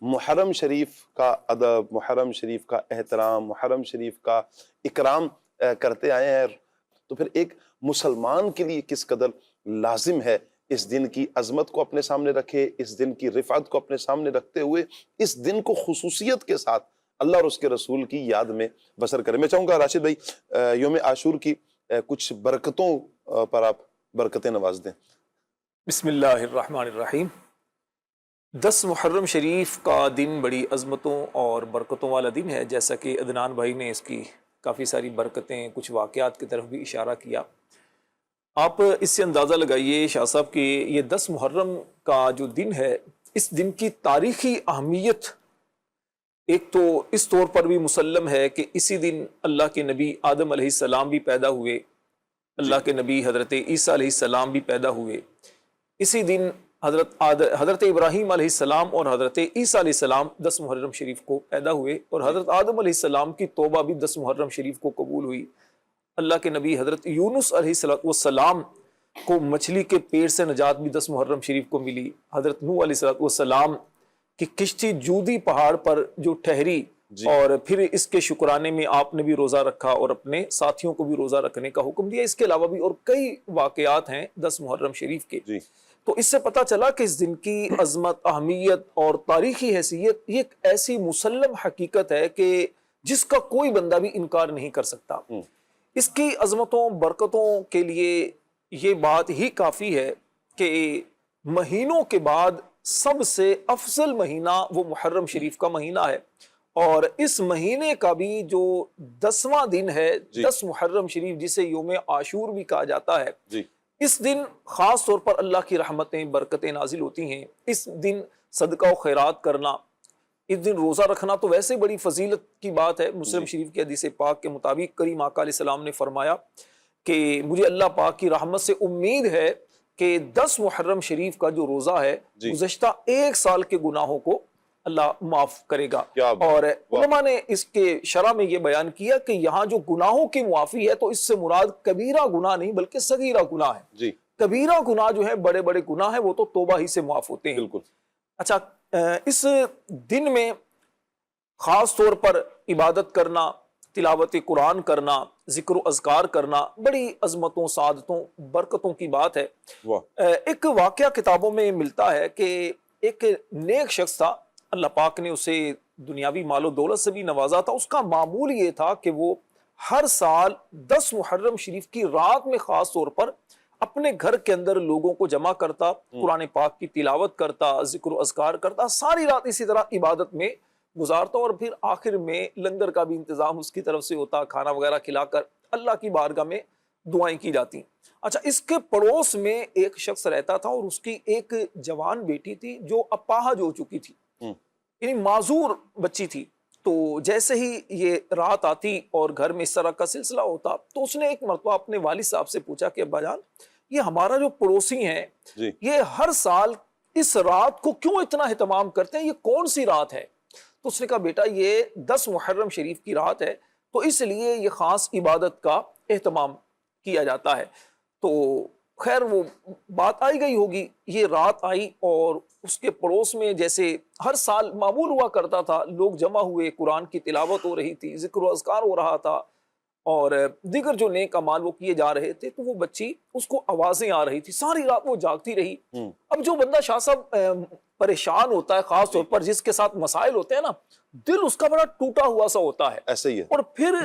محرم شریف کا ادب، محرم شریف کا احترام، محرم شریف کا اکرام کرتے آئے ہیں۔ تو پھر ایک مسلمان کے لیے کس قدر لازم ہے اس دن کی عظمت کو اپنے سامنے رکھے، اس دن کی رفعت کو اپنے سامنے رکھتے ہوئے اس دن کو خصوصیت کے ساتھ اللہ اور اس کے رسول کی یاد میں بسر کریں۔ میں چاہوں گا راشد بھائی یوم عاشور کی کچھ برکتوں پر آپ برکتیں نواز دیں۔ بسم اللہ الرحمن الرحیم۔ 10 محرم شریف کا دن بڑی عظمتوں اور برکتوں والا دن ہے، جیسا کہ عدنان بھائی نے اس کی کافی ساری برکتیں، کچھ واقعات کی طرف بھی اشارہ کیا۔ آپ اس سے اندازہ لگائیے شاہ صاحب کہ یہ 10 محرم کا جو دن ہے، اس دن کی تاریخی اہمیت ایک تو اس طور پر بھی مسلم ہے کہ اسی دن اللہ کے نبی آدم علیہ السلام بھی پیدا ہوئے، اللہ کے نبی حضرت عیسیٰ علیہ السلام بھی پیدا ہوئے، اسی دن حضرت ابراہیم علیہ السلام اور حضرت عیسیٰ علیہ السلام 10 محرم شریف کو پیدا ہوئے، اور حضرت آدم علیہ السلام کی توبہ بھی 10 محرم شریف کو قبول ہوئی۔ اللہ کے نبی حضرت یونس علیہ السلام کو مچھلی کے پیٹ سے نجات بھی 10 محرم شریف کو ملی۔ حضرت نوح علیہ السلام کی کشتی جودی پہاڑ پر جو ٹھہری، اور پھر اس کے شکرانے میں آپ نے بھی روزہ رکھا اور اپنے ساتھیوں کو بھی روزہ رکھنے کا حکم دیا۔ اس کے علاوہ بھی اور کئی واقعات ہیں 10 محرم شریف کے۔ تو اس سے پتہ چلا کہ اس دن کی عظمت، اہمیت اور تاریخی حیثیت یہ ایک ایسی مسلم حقیقت ہے کہ جس کا کوئی بندہ بھی انکار نہیں کر سکتا۔ اس کی عظمتوں، برکتوں کے لیے یہ بات ہی کافی ہے کہ مہینوں کے بعد سب سے افضل مہینہ وہ محرم شریف کا مہینہ ہے، اور اس مہینے کا بھی جو 10واں دن ہے 10 محرم شریف، جسے یوم عاشور بھی کہا جاتا ہے، اس دن خاص طور پر اللہ کی رحمتیں، برکتیں نازل ہوتی ہیں۔ اس دن صدقہ و خیرات کرنا، اس دن روزہ رکھنا تو ویسے بڑی فضیلت کی بات ہے۔ مسلم شریف کی حدیث پاک کے مطابق کریم آقا علیہ السلام نے فرمایا کہ مجھے اللہ پاک کی رحمت سے امید ہے کہ 10 محرم شریف کا جو روزہ ہے گزشتہ 1 سال کے گناہوں کو اللہ معاف کرے گا۔ اور علماء نے اس کے شرح میں یہ بیان کیا کہ یہاں جو گناہوں کی معافی ہے تو اس سے مراد کبیرہ گناہ نہیں بلکہ صغیرہ گناہ ہے۔ کبیرہ گناہ جو ہے، بڑے بڑے گناہ ہیں، وہ تو توبہ ہی سے معاف ہوتے ہیں۔ بالکل۔ اچھا، اس دن میں خاص طور پر عبادت کرنا، تلاوت قرآن کرنا، ذکر و اذکار کرنا بڑی عظمتوں، سعادتوں، برکتوں کی بات ہے۔ ایک واقعہ کتابوں میں ملتا ہے کہ ایک نیک شخص تھا، اللہ پاک نے اسے دنیاوی مال و دولت سے بھی نوازا تھا۔ اس کا معمول یہ تھا کہ وہ ہر سال 10 محرم شریف کی رات میں خاص طور پر اپنے گھر کے اندر لوگوں کو جمع کرتا، قرآن پاک کی تلاوت کرتا، ذکر و اذکار کرتا، ساری رات اسی طرح عبادت میں گزارتا، اور پھر آخر میں لنگر کا بھی انتظام اس کی طرف سے ہوتا، کھانا وغیرہ کھلا کر اللہ کی بارگاہ میں دعائیں کی جاتی۔ اچھا، اس کے پڑوس میں ایک شخص رہتا تھا اور اس کی ایک جوان بیٹی تھی جو اپاہج ہو چکی تھی، یعنی معذور بچی تھی۔ تو جیسے ہی یہ رات آتی اور گھر میں اس طرح کا سلسلہ ہوتا تو اس نے ایک مرتبہ اپنے والد صاحب سے پوچھا کہ ابا جان، یہ ہمارا جو پڑوسی ہیں یہ ہر سال اس رات کو کیوں اتنا اہتمام کرتے ہیں، یہ کون سی رات ہے؟ تو اس نے کہا بیٹا یہ 10 محرم شریف کی رات ہے تو اس لیے یہ خاص عبادت کا اہتمام کیا جاتا ہے۔ تو خیر وہ بات آئی گئی ہوگی، یہ رات آئی اور اس کے پڑوس میں جیسے ہر سال معمول ہوا کرتا تھا، لوگ جمع ہوئے، قرآن کی تلاوت ہو رہی تھی، ذکر و اذکار ہو رہا تھا اور دیگر جو نیک اعمال وہ کیے جا رہے تھے۔ تو وہ بچی، اس کو آوازیں آ رہی تھی، ساری رات وہ جاگتی رہی۔ اب جو بندہ شاہ صاحب پریشان ہوتا ہے، خاص طور پر جس کے ساتھ مسائل ہوتے ہیں نا، دل اس کا بڑا ٹوٹا ہوا سا ہوتا ہے، ایسے ہی ہے، اور پھر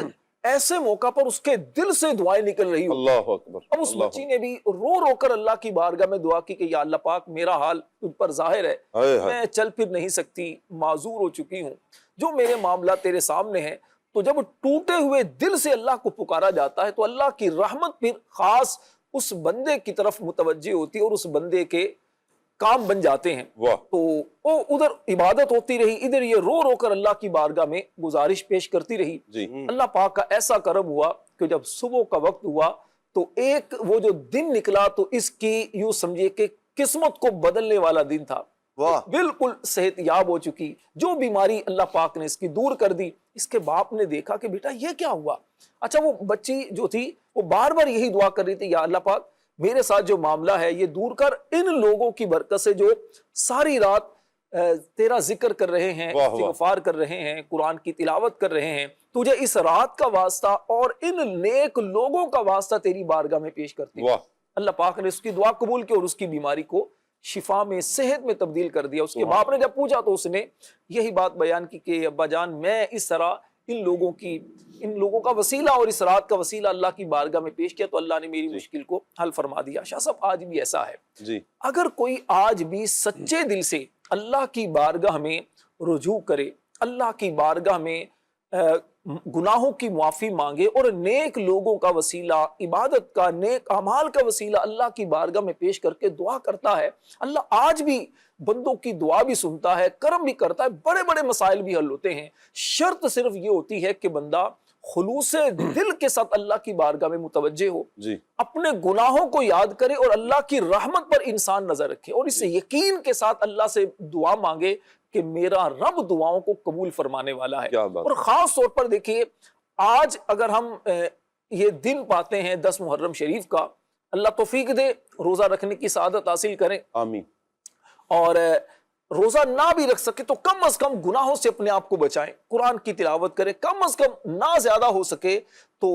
ایسے موقع پر اس کے دل سے دعائیں نکل رہی ہوتی ہیں۔ اللہ اکبر، اب اس بچی نے بھی رو رو کر اللہ کی بارگاہ میں دعا کی کہ یا اللہ پاک میرا حال تجھ پر ظاہر ہے، ہائے ہائے، میں چل پھر نہیں سکتی، معذور ہو چکی ہوں، جو میرے معاملات تیرے سامنے ہیں۔ تو جب ٹوٹے ہوئے دل سے اللہ کو پکارا جاتا ہے تو اللہ کی رحمت پھر خاص اس بندے کی طرف متوجہ ہوتی ہے اور اس بندے کے کام بن جاتے ہیں۔ واہ، تو وہ ادھر عبادت ہوتی رہی، ادھر یہ رو رو کر اللہ کی بارگاہ میں گزارش پیش کرتی رہی۔ جی، اللہ پاک کا ایسا کرم ہوا کہ جب صبح کا وقت ہوا تو ایک وہ جو دن نکلا تو اس کی یوں سمجھے کہ قسمت کو بدلنے والا دن تھا۔ واہ، بالکل صحت یاب ہو چکی، جو بیماری اللہ پاک نے اس کی دور کر دی۔ اس کے باپ نے دیکھا کہ بیٹا یہ کیا ہوا؟ اچھا وہ بچی جو تھی وہ بار بار یہی دعا کر رہی تھی، یا اللہ پاک میرے ساتھ جو معاملہ ہے یہ دور کر، ان لوگوں کی برکت سے جو ساری رات تیرا ذکر کر رہے ہیں، واہ واہ، استغفار کر رہے ہیں، قرآن کی تلاوت کر رہے ہیں، تجھے اس رات کا واسطہ اور ان نیک لوگوں کا واسطہ تیری بارگاہ میں پیش کرتی ہوں۔ واہ، اللہ پاک نے اس کی دعا قبول کی اور اس کی بیماری کو شفا میں، صحت میں تبدیل کر دیا۔ اس کے باپ نے جب پوچھا تو اس نے یہی بات بیان کی کہ ابا جان میں اس طرح ان لوگوں کا وسیلہ اور اس رات کا وسیلہ اللہ کی بارگاہ میں پیش کیا تو اللہ نے میری مشکل کو حل فرما دیا۔ شاہ صاحب آج بھی ایسا ہے، جی، اگر کوئی آج بھی سچے دل سے اللہ کی بارگاہ میں رجوع کرے، اللہ کی بارگاہ میں گناہوں کی معافی مانگے اور نیک لوگوں کا وسیلہ، عبادت کا، نیک اعمال کا وسیلہ اللہ کی بارگاہ میں پیش کر کے دعا کرتا ہے، اللہ آج بھی بندوں کی دعا بھی سنتا ہے، کرم بھی کرتا ہے، بڑے بڑے مسائل بھی حل ہوتے ہیں۔ شرط صرف یہ ہوتی ہے کہ بندہ خلوص دل کے ساتھ اللہ کی بارگاہ میں متوجہ ہو، جی، اپنے گناہوں کو یاد کرے اور اللہ کی رحمت پر انسان نظر رکھے اور اس یقین کے ساتھ اللہ سے دعا مانگے کہ میرا رب دعاؤں کو قبول فرمانے والا ہے۔ کیا بات، اور خاص طور پر دیکھیے آج اگر ہم یہ دن پاتے ہیں 10 محرم شریف کا، اللہ توفیق دے روزہ رکھنے کی سعادت حاصل کریں، آمین، اور روزہ نہ بھی رکھ سکے تو کم از کم گناہوں سے اپنے آپ کو بچائیں، قرآن کی تلاوت کریں، کم از کم نہ زیادہ ہو سکے تو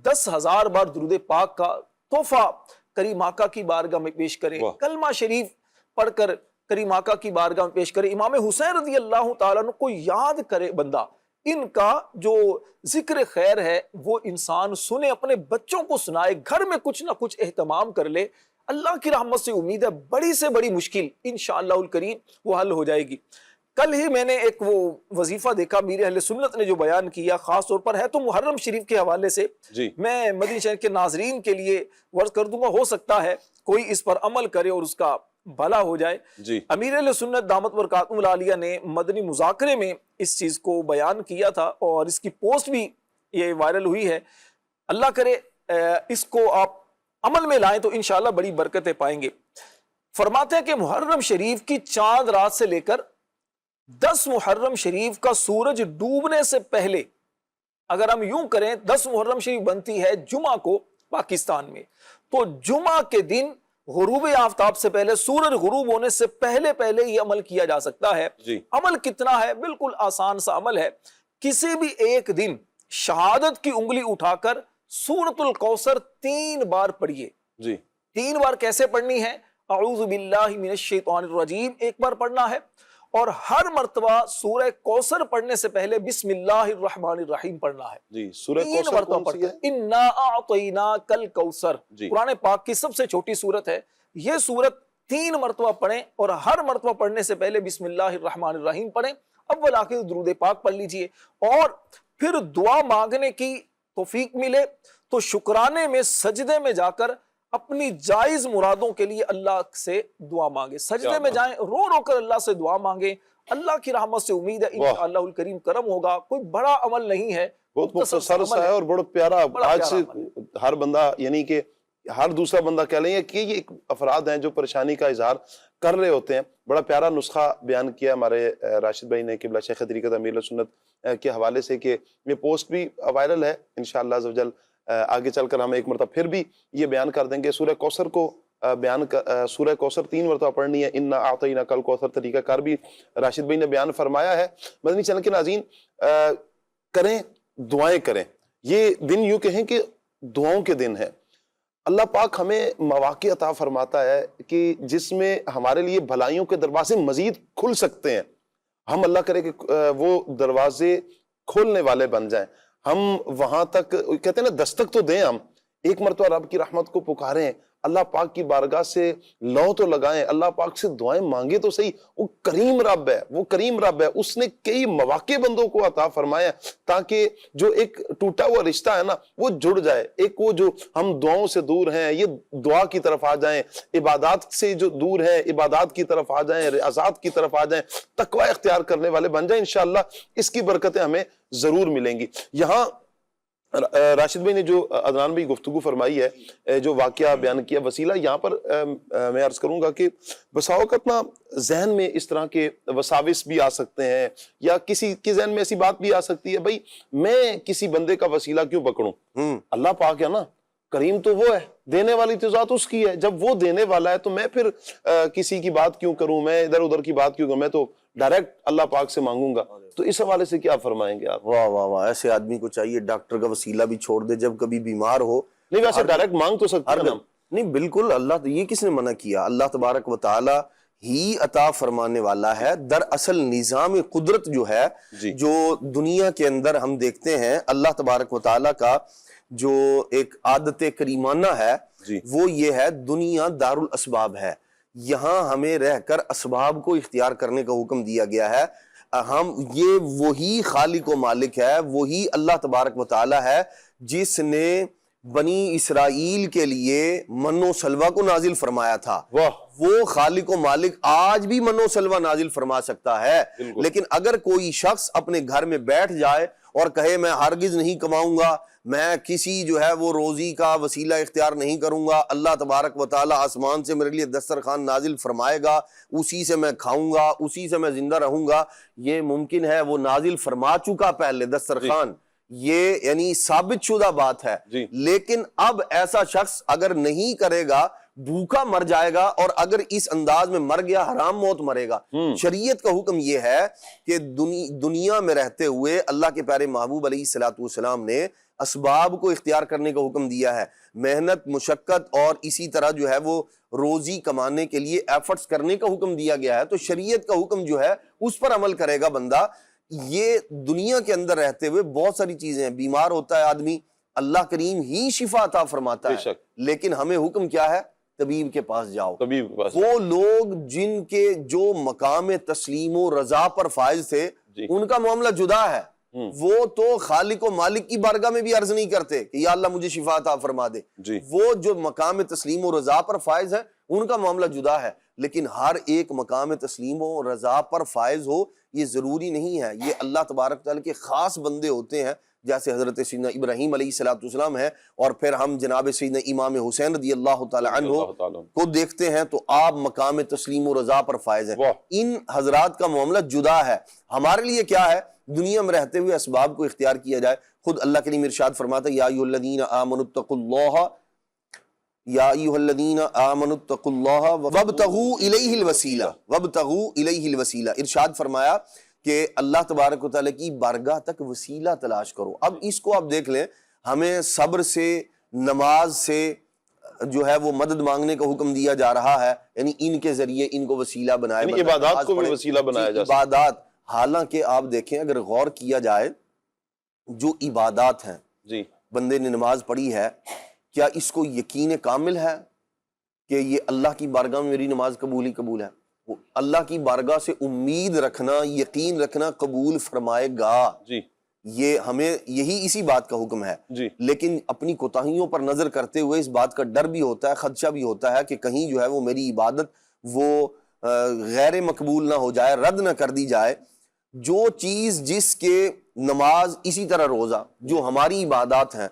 10,000 بار درود پاک کا تحفہ کریم آقا کی بارگاہ میں پیش کریں، واہ، کلمہ شریف پڑھ کر کریم آقا کی بارگاہ میں پیش کریں، امام حسین رضی اللہ تعالیٰ عنہ کو یاد کرے بندہ، ان کا جو ذکر خیر ہے وہ انسان سنے، اپنے بچوں کو سنائے، گھر میں کچھ نہ کچھ اہتمام کر لے، اللہ کی رحمت سے امید ہے بڑی سے بڑی مشکل انشاءاللہ الکریم وہ حل ہو جائے گی۔ کل ہی میں نے ایک وہ وظیفہ دیکھا میر اہل سنت نے جو بیان کیا، خاص طور پر ہے تو محرم شریف کے حوالے سے، جی، میں مدنی چینل کے ناظرین کے لیے ورد کر دوں گا، ہو سکتا ہے کوئی اس پر عمل کرے اور اس کا بھلا ہو جائے۔ جی، امیر اہل سنت دامت برکاتہم العالیہ نے مدنی مذاکرے میں اس چیز کو بیان کیا تھا اور اس کی پوسٹ بھی یہ وائرل ہوئی ہے، اللہ کرے اس کو آپ عمل میں لائیں تو انشاءاللہ بڑی برکتیں پائیں گے۔ فرماتے ہیں کہ محرم شریف کی چاند رات سے لے کر 10 محرم شریف کا سورج ڈوبنے سے پہلے، اگر ہم یوں کریں 10 محرم شریف بنتی ہے جمعہ کو پاکستان میں، تو جمعہ کے دن غروب آفتاب سے پہلے، سورج غروب ہونے سے پہلے یہ عمل کیا جا سکتا ہے۔ جی، عمل کتنا ہے؟ بالکل آسان سا عمل ہے، کسی بھی ایک دن شہادت کی انگلی اٹھا کر سورۃ الکوثر 3 بار پڑھیے۔ جی، 3 بار کیسے پڑھنی ہے؟ اعوذ باللہ من الشیطان الرجیم ایک بار پڑھنا ہے، اور ہر مرتبہ سورہ کوثر پڑھنے سے پہلے بسم اللہ الرحمن الرحیم پڑھنا ہے۔ جی، سورہ 3 کوثر مرتبہ کون سی پڑھنا ہے؟ ہے، انا اعطیناک الکوثر، جی، قرآن پاک کی سب سے چھوٹی سورت ہے، یہ سورت 3 مرتبہ پڑھیں اور ہر مرتبہ پڑھنے سے پہلے بسم اللہ الرحمن الرحیم پڑھیں، اول آخر درود پاک پڑھ لیجئے، اور پھر دعا مانگنے کی توفیق ملے تو شکرانے میں سجدے میں جا کر اپنی جائز مرادوں کے لیے اللہ سے دعا مانگے، سجدے میں جائیں، رو رو کر اللہ سے دعا مانگے، اللہ کی رحمت سے امید ہے انشاءاللہ الکریم کرم ہوگا۔ کوئی بڑا عمل نہیں ہے، بہت مختصر سا ہے اور بڑا پیارا، آج سے ہر بندہ یعنی کہ ہر دوسرا بندہ کہہ لیں گے کہ یہ ایک افراد ہیں جو پریشانی کا اظہار کر رہے ہوتے ہیں۔ بڑا پیارا نسخہ بیان کیا ہمارے راشد بھائی نے قبلہ شیخ طریقت امیر سنت کے حوالے سے، کہ یہ پوسٹ بھی وائرل ہے، انشاءاللہ عز و جل آگے چل کر ہم ایک مرتبہ پھر بھی یہ بیان کر دیں گے۔ سورہ کوثر کو سورہ کوثر 3 مرتبہ پڑھنی ہے، انا اعطیناک الکوثر، طریقہ کار بھی راشد بھائی نے بیان فرمایا ہے۔ مدنی چینل کے ناظرین کریں، دعائیں کریں، یہ دن یوں کہیں کہ دعاؤں کے دن ہے۔ اللہ پاک ہمیں مواقع عطا فرماتا ہے کہ جس میں ہمارے لیے بھلائیوں کے دروازے مزید کھل سکتے ہیں. ہم اللہ کرے کہ وہ دروازے کھولنے والے بن جائیں. ہم وہاں تک کہتے ہیں نا دستک تو دیں. ہم ایک مرتبہ رب کی رحمت کو پکاریں, اللہ پاک کی بارگاہ سے لو تو لگائیں, اللہ پاک سے دعائیں مانگے تو صحیح. وہ کریم رب ہے, وہ کریم رب ہے. اس نے کئی مواقع بندوں کو عطا فرمایا تاکہ جو ایک ٹوٹا ہوا رشتہ ہے نا وہ جڑ جائے. ایک وہ جو ہم دعاؤں سے دور ہیں یہ دعا کی طرف آ جائیں, عبادات سے جو دور ہیں عبادات کی طرف آ جائیں, ریاضات کی طرف آ جائیں, تقوی اختیار کرنے والے بن جائیں. انشاءاللہ اس کی برکتیں ہمیں ضرور ملیں گی. یہاں راشد بھائی نے جو عدنان بھائی گفتگو فرمائی ہے, جو واقعہ بیان کیا وسیلہ, یہاں پر میں عرض کروں گا کہ بسا اوقات نا ذہن میں اس طرح کے وساوس بھی آ سکتے ہیں, یا کسی کے ذہن میں ایسی بات بھی آ سکتی ہے, بھائی میں کسی بندے کا وسیلہ کیوں پکڑوں, اللہ پاک ہے نا, کریم تو وہ ہے, دینے والی تو ذات اس کی ہے. جب وہ دینے والا ہے تو میں پھر کسی کی بات کیوں کروں, میں ادھر ادھر کی بات کیوں کروں, میں تو ڈائریکٹ اللہ پاک سے مانگوں گا. تو اس حوالے سے کیا فرمائیں گے آپ؟ واہ واہ واہ, ایسے آدمی کو چاہیے ڈاکٹر کا وسیلہ بھی چھوڑ دے جب کبھی بیمار ہو. نہیں ویسے ڈائریکٹ مانگ تو سکتے ہیں. نہیں بالکل, اللہ یہ کس نے منع کیا؟ اللہ تبارک و تعالی ہی عطا فرمانے والا ہے. دراصل نظام قدرت جو ہے جو دنیا کے اندر ہم دیکھتے ہیں, اللہ تبارک و تعالی کا جو ایک عادت کریمانہ ہے وہ یہ ہے, دنیا دار الاسباب ہے. یہاں ہمیں رہ کر اسباب کو اختیار کرنے کا حکم دیا گیا ہے. ہم یہ وہی خالق و مالک ہے, وہی اللہ تبارک و تعالی ہے جس نے بنی اسرائیل کے لیے من و سلوہ کو نازل فرمایا تھا. وہ خالق و مالک آج بھی من و سلوہ نازل فرما سکتا ہے. لیکن اگر کوئی شخص اپنے گھر میں بیٹھ جائے اور کہے میں ہرگز نہیں کماؤں گا, میں کسی جو ہے وہ روزی کا وسیلہ اختیار نہیں کروں گا, اللہ تبارک و تعالیٰ آسمان سے میرے لیے دسترخوان نازل فرمائے گا, اسی سے میں کھاؤں گا, اسی سے میں زندہ رہوں گا, یہ ممکن ہے. وہ نازل فرما چکا پہلے دسترخوان, یہ یعنی ثابت شدہ بات ہے. لیکن اب ایسا شخص اگر نہیں کرے گا بھوکا مر جائے گا, اور اگر اس انداز میں مر گیا حرام موت مرے گا. شریعت کا حکم یہ ہے کہ دنیا میں رہتے ہوئے اللہ کے پیارے محبوب علیہ السلام نے اسباب کو اختیار کرنے کا حکم دیا ہے. محنت, مشقت اور اسی طرح جو ہے وہ روزی کمانے کے لیے ایفرٹس کرنے کا حکم دیا گیا ہے. تو شریعت کا حکم جو ہے اس پر عمل کرے گا بندہ. یہ دنیا کے اندر رہتے ہوئے بہت ساری چیزیں ہیں, بیمار ہوتا ہے آدمی, اللہ کریم ہی شفا عطا فرماتا ہے, لیکن ہمیں حکم کیا ہے؟ طبیب کے پاس جاؤ. وہ لوگ جن کے جو مقام تسلیم و رضا پر فائز تھے ان کا معاملہ جدا ہے. وہ تو خالق و مالک کی بارگاہ میں بھی عرض نہیں کرتے کہ یا اللہ مجھے شفا عطا فرما دے. وہ جو مقام تسلیم و رضا پر فائز ہیں ان کا معاملہ جدا ہے. لیکن ہر ایک مقام تسلیم و رضا پر فائز ہو یہ ضروری نہیں ہے. یہ اللہ تبارک تعالیٰ کے خاص بندے ہوتے ہیں, جیسے حضرت سیدنا ابراہیم علیہ السلام ہے, اور پھر ہم جناب سیدنا امام حسین رضی اللہ تعالی عنہ کو دیکھتے ہیں تو آپ مقام تسلیم و رضا پر فائز ہیں. ان حضرات کا معاملہ جدا ہے. ہمارے لیے کیا ہے؟ دنیا میں رہتے ہوئے اسباب کو اختیار کیا جائے. خود اللہ کریم ارشاد فرماتا ہے یا ایھا الذین آمنوا اتقوا اللہ, یا ایھا الذین آمنوا اتقوا اللہ وابتغوا الیہ الوسیلہ, وابتغوا الیہ الوسیلہ. ارشاد فرمایا کہ اللہ تبارک و تعالیٰ کی بارگاہ تک وسیلہ تلاش کرو. اب اس کو آپ دیکھ لیں, ہمیں صبر سے, نماز سے جو ہے وہ مدد مانگنے کا حکم دیا جا رہا ہے, یعنی ان کے ذریعے ان کو وسیلہ بنائے, یعنی عبادات کو بھی وسیلہ بنایا جا سکتا ہے. عبادات, حالانکہ آپ دیکھیں اگر غور کیا جائے جو عبادات ہیں, بندے نے نماز پڑھی ہے, کیا اس کو یقین کامل ہے کہ یہ اللہ کی بارگاہ میں میری نماز قبول ہی قبول ہے؟ اللہ کی بارگاہ سے امید رکھنا, یقین رکھنا قبول فرمائے گا. یہ ہمیں یہی اسی بات کا حکم ہے. لیکن اپنی کوتاہیوں پر نظر کرتے ہوئے اس بات کا ڈر بھی ہوتا ہے, خدشہ بھی ہوتا ہے کہ کہیں جو ہے وہ میری عبادت وہ غیر مقبول نہ ہو جائے, رد نہ کر دی جائے. جو چیز جس کے نماز اسی طرح روزہ جو ہماری عبادات ہیں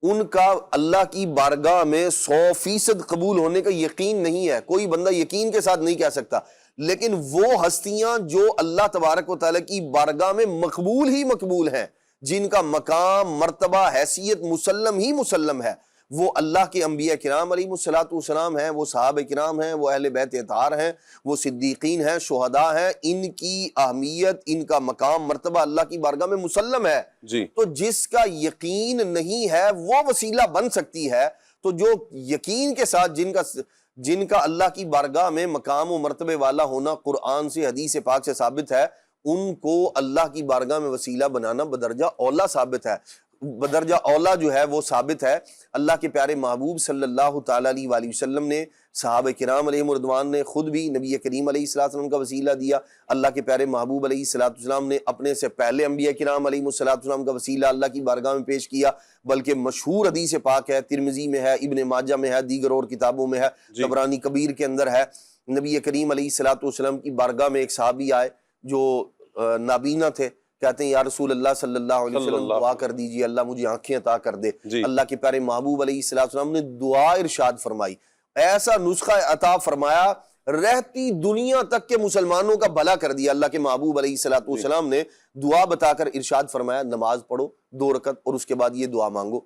ان کا اللہ کی بارگاہ میں 100% قبول ہونے کا یقین نہیں ہے. کوئی بندہ یقین کے ساتھ نہیں کہہ سکتا. لیکن وہ ہستیاں جو اللہ تبارک و تعالیٰ کی بارگاہ میں مقبول ہی مقبول ہیں, جن کا مقام, مرتبہ, حیثیت مسلم ہی مسلم ہے, وہ اللہ کے انبیاء کرام علیہ السلام ہیں, وہ صحابہ کرام ہیں, وہ اہل بیت اطہار ہیں, وہ صدیقین ہیں, شہداء ہیں. ان کی اہمیت, ان کا مقام, مرتبہ اللہ کی بارگاہ میں مسلم ہے. تو جس کا یقین نہیں ہے وہ وسیلہ بن سکتی ہے. تو جو یقین کے ساتھ جن کا اللہ کی بارگاہ میں مقام و مرتبے والا ہونا قرآن سے حدیث پاک سے ثابت ہے، ان کو اللہ کی بارگاہ میں وسیلہ بنانا بدرجہ اولا ثابت ہے، بدرجہ اولا جو ہے وہ ثابت ہے۔ اللہ کے پیارے محبوب صلی اللہ تعالیٰ علیہ وآلہ وسلم نے، صحابہ کرام علیہم رضوان نے خود بھی نبی کریم علیہ السلام کا وسیلہ دیا، اللہ کے پیارے محبوب علیہ السلام نے اپنے سے پہلے انبیاء کرام علیہ السلام کا وسیلہ اللہ کی بارگاہ میں پیش کیا، بلکہ مشہور حدیث پاک ہے، ترمذی میں ہے، ابن ماجہ میں ہے، دیگر اور کتابوں میں ہے، طبرانی کبیر کے اندر ہے۔ نبی کریم علیہ السلام کی بارگاہ میں ایک صحابی آئے جو نابینا تھے، کہتے ہیں یا رسول اللہ صلی اللہ علیہ وسلم دعا کر دیجئے، اللہ مجھے آنکھیں عطا کر دے۔ اللہ کے پیارے محبوب علیہ السلام نے دعا ارشاد فرمائی، ایسا نسخہ عطا فرمایا، رہتی دنیا تک کے مسلمانوں کا بھلا کر دیا۔ اللہ کے محبوب علیہ السلام نے دعا بتا کر ارشاد فرمایا، نماز پڑھو 2 رکعت اور اس کے بعد یہ دعا مانگو۔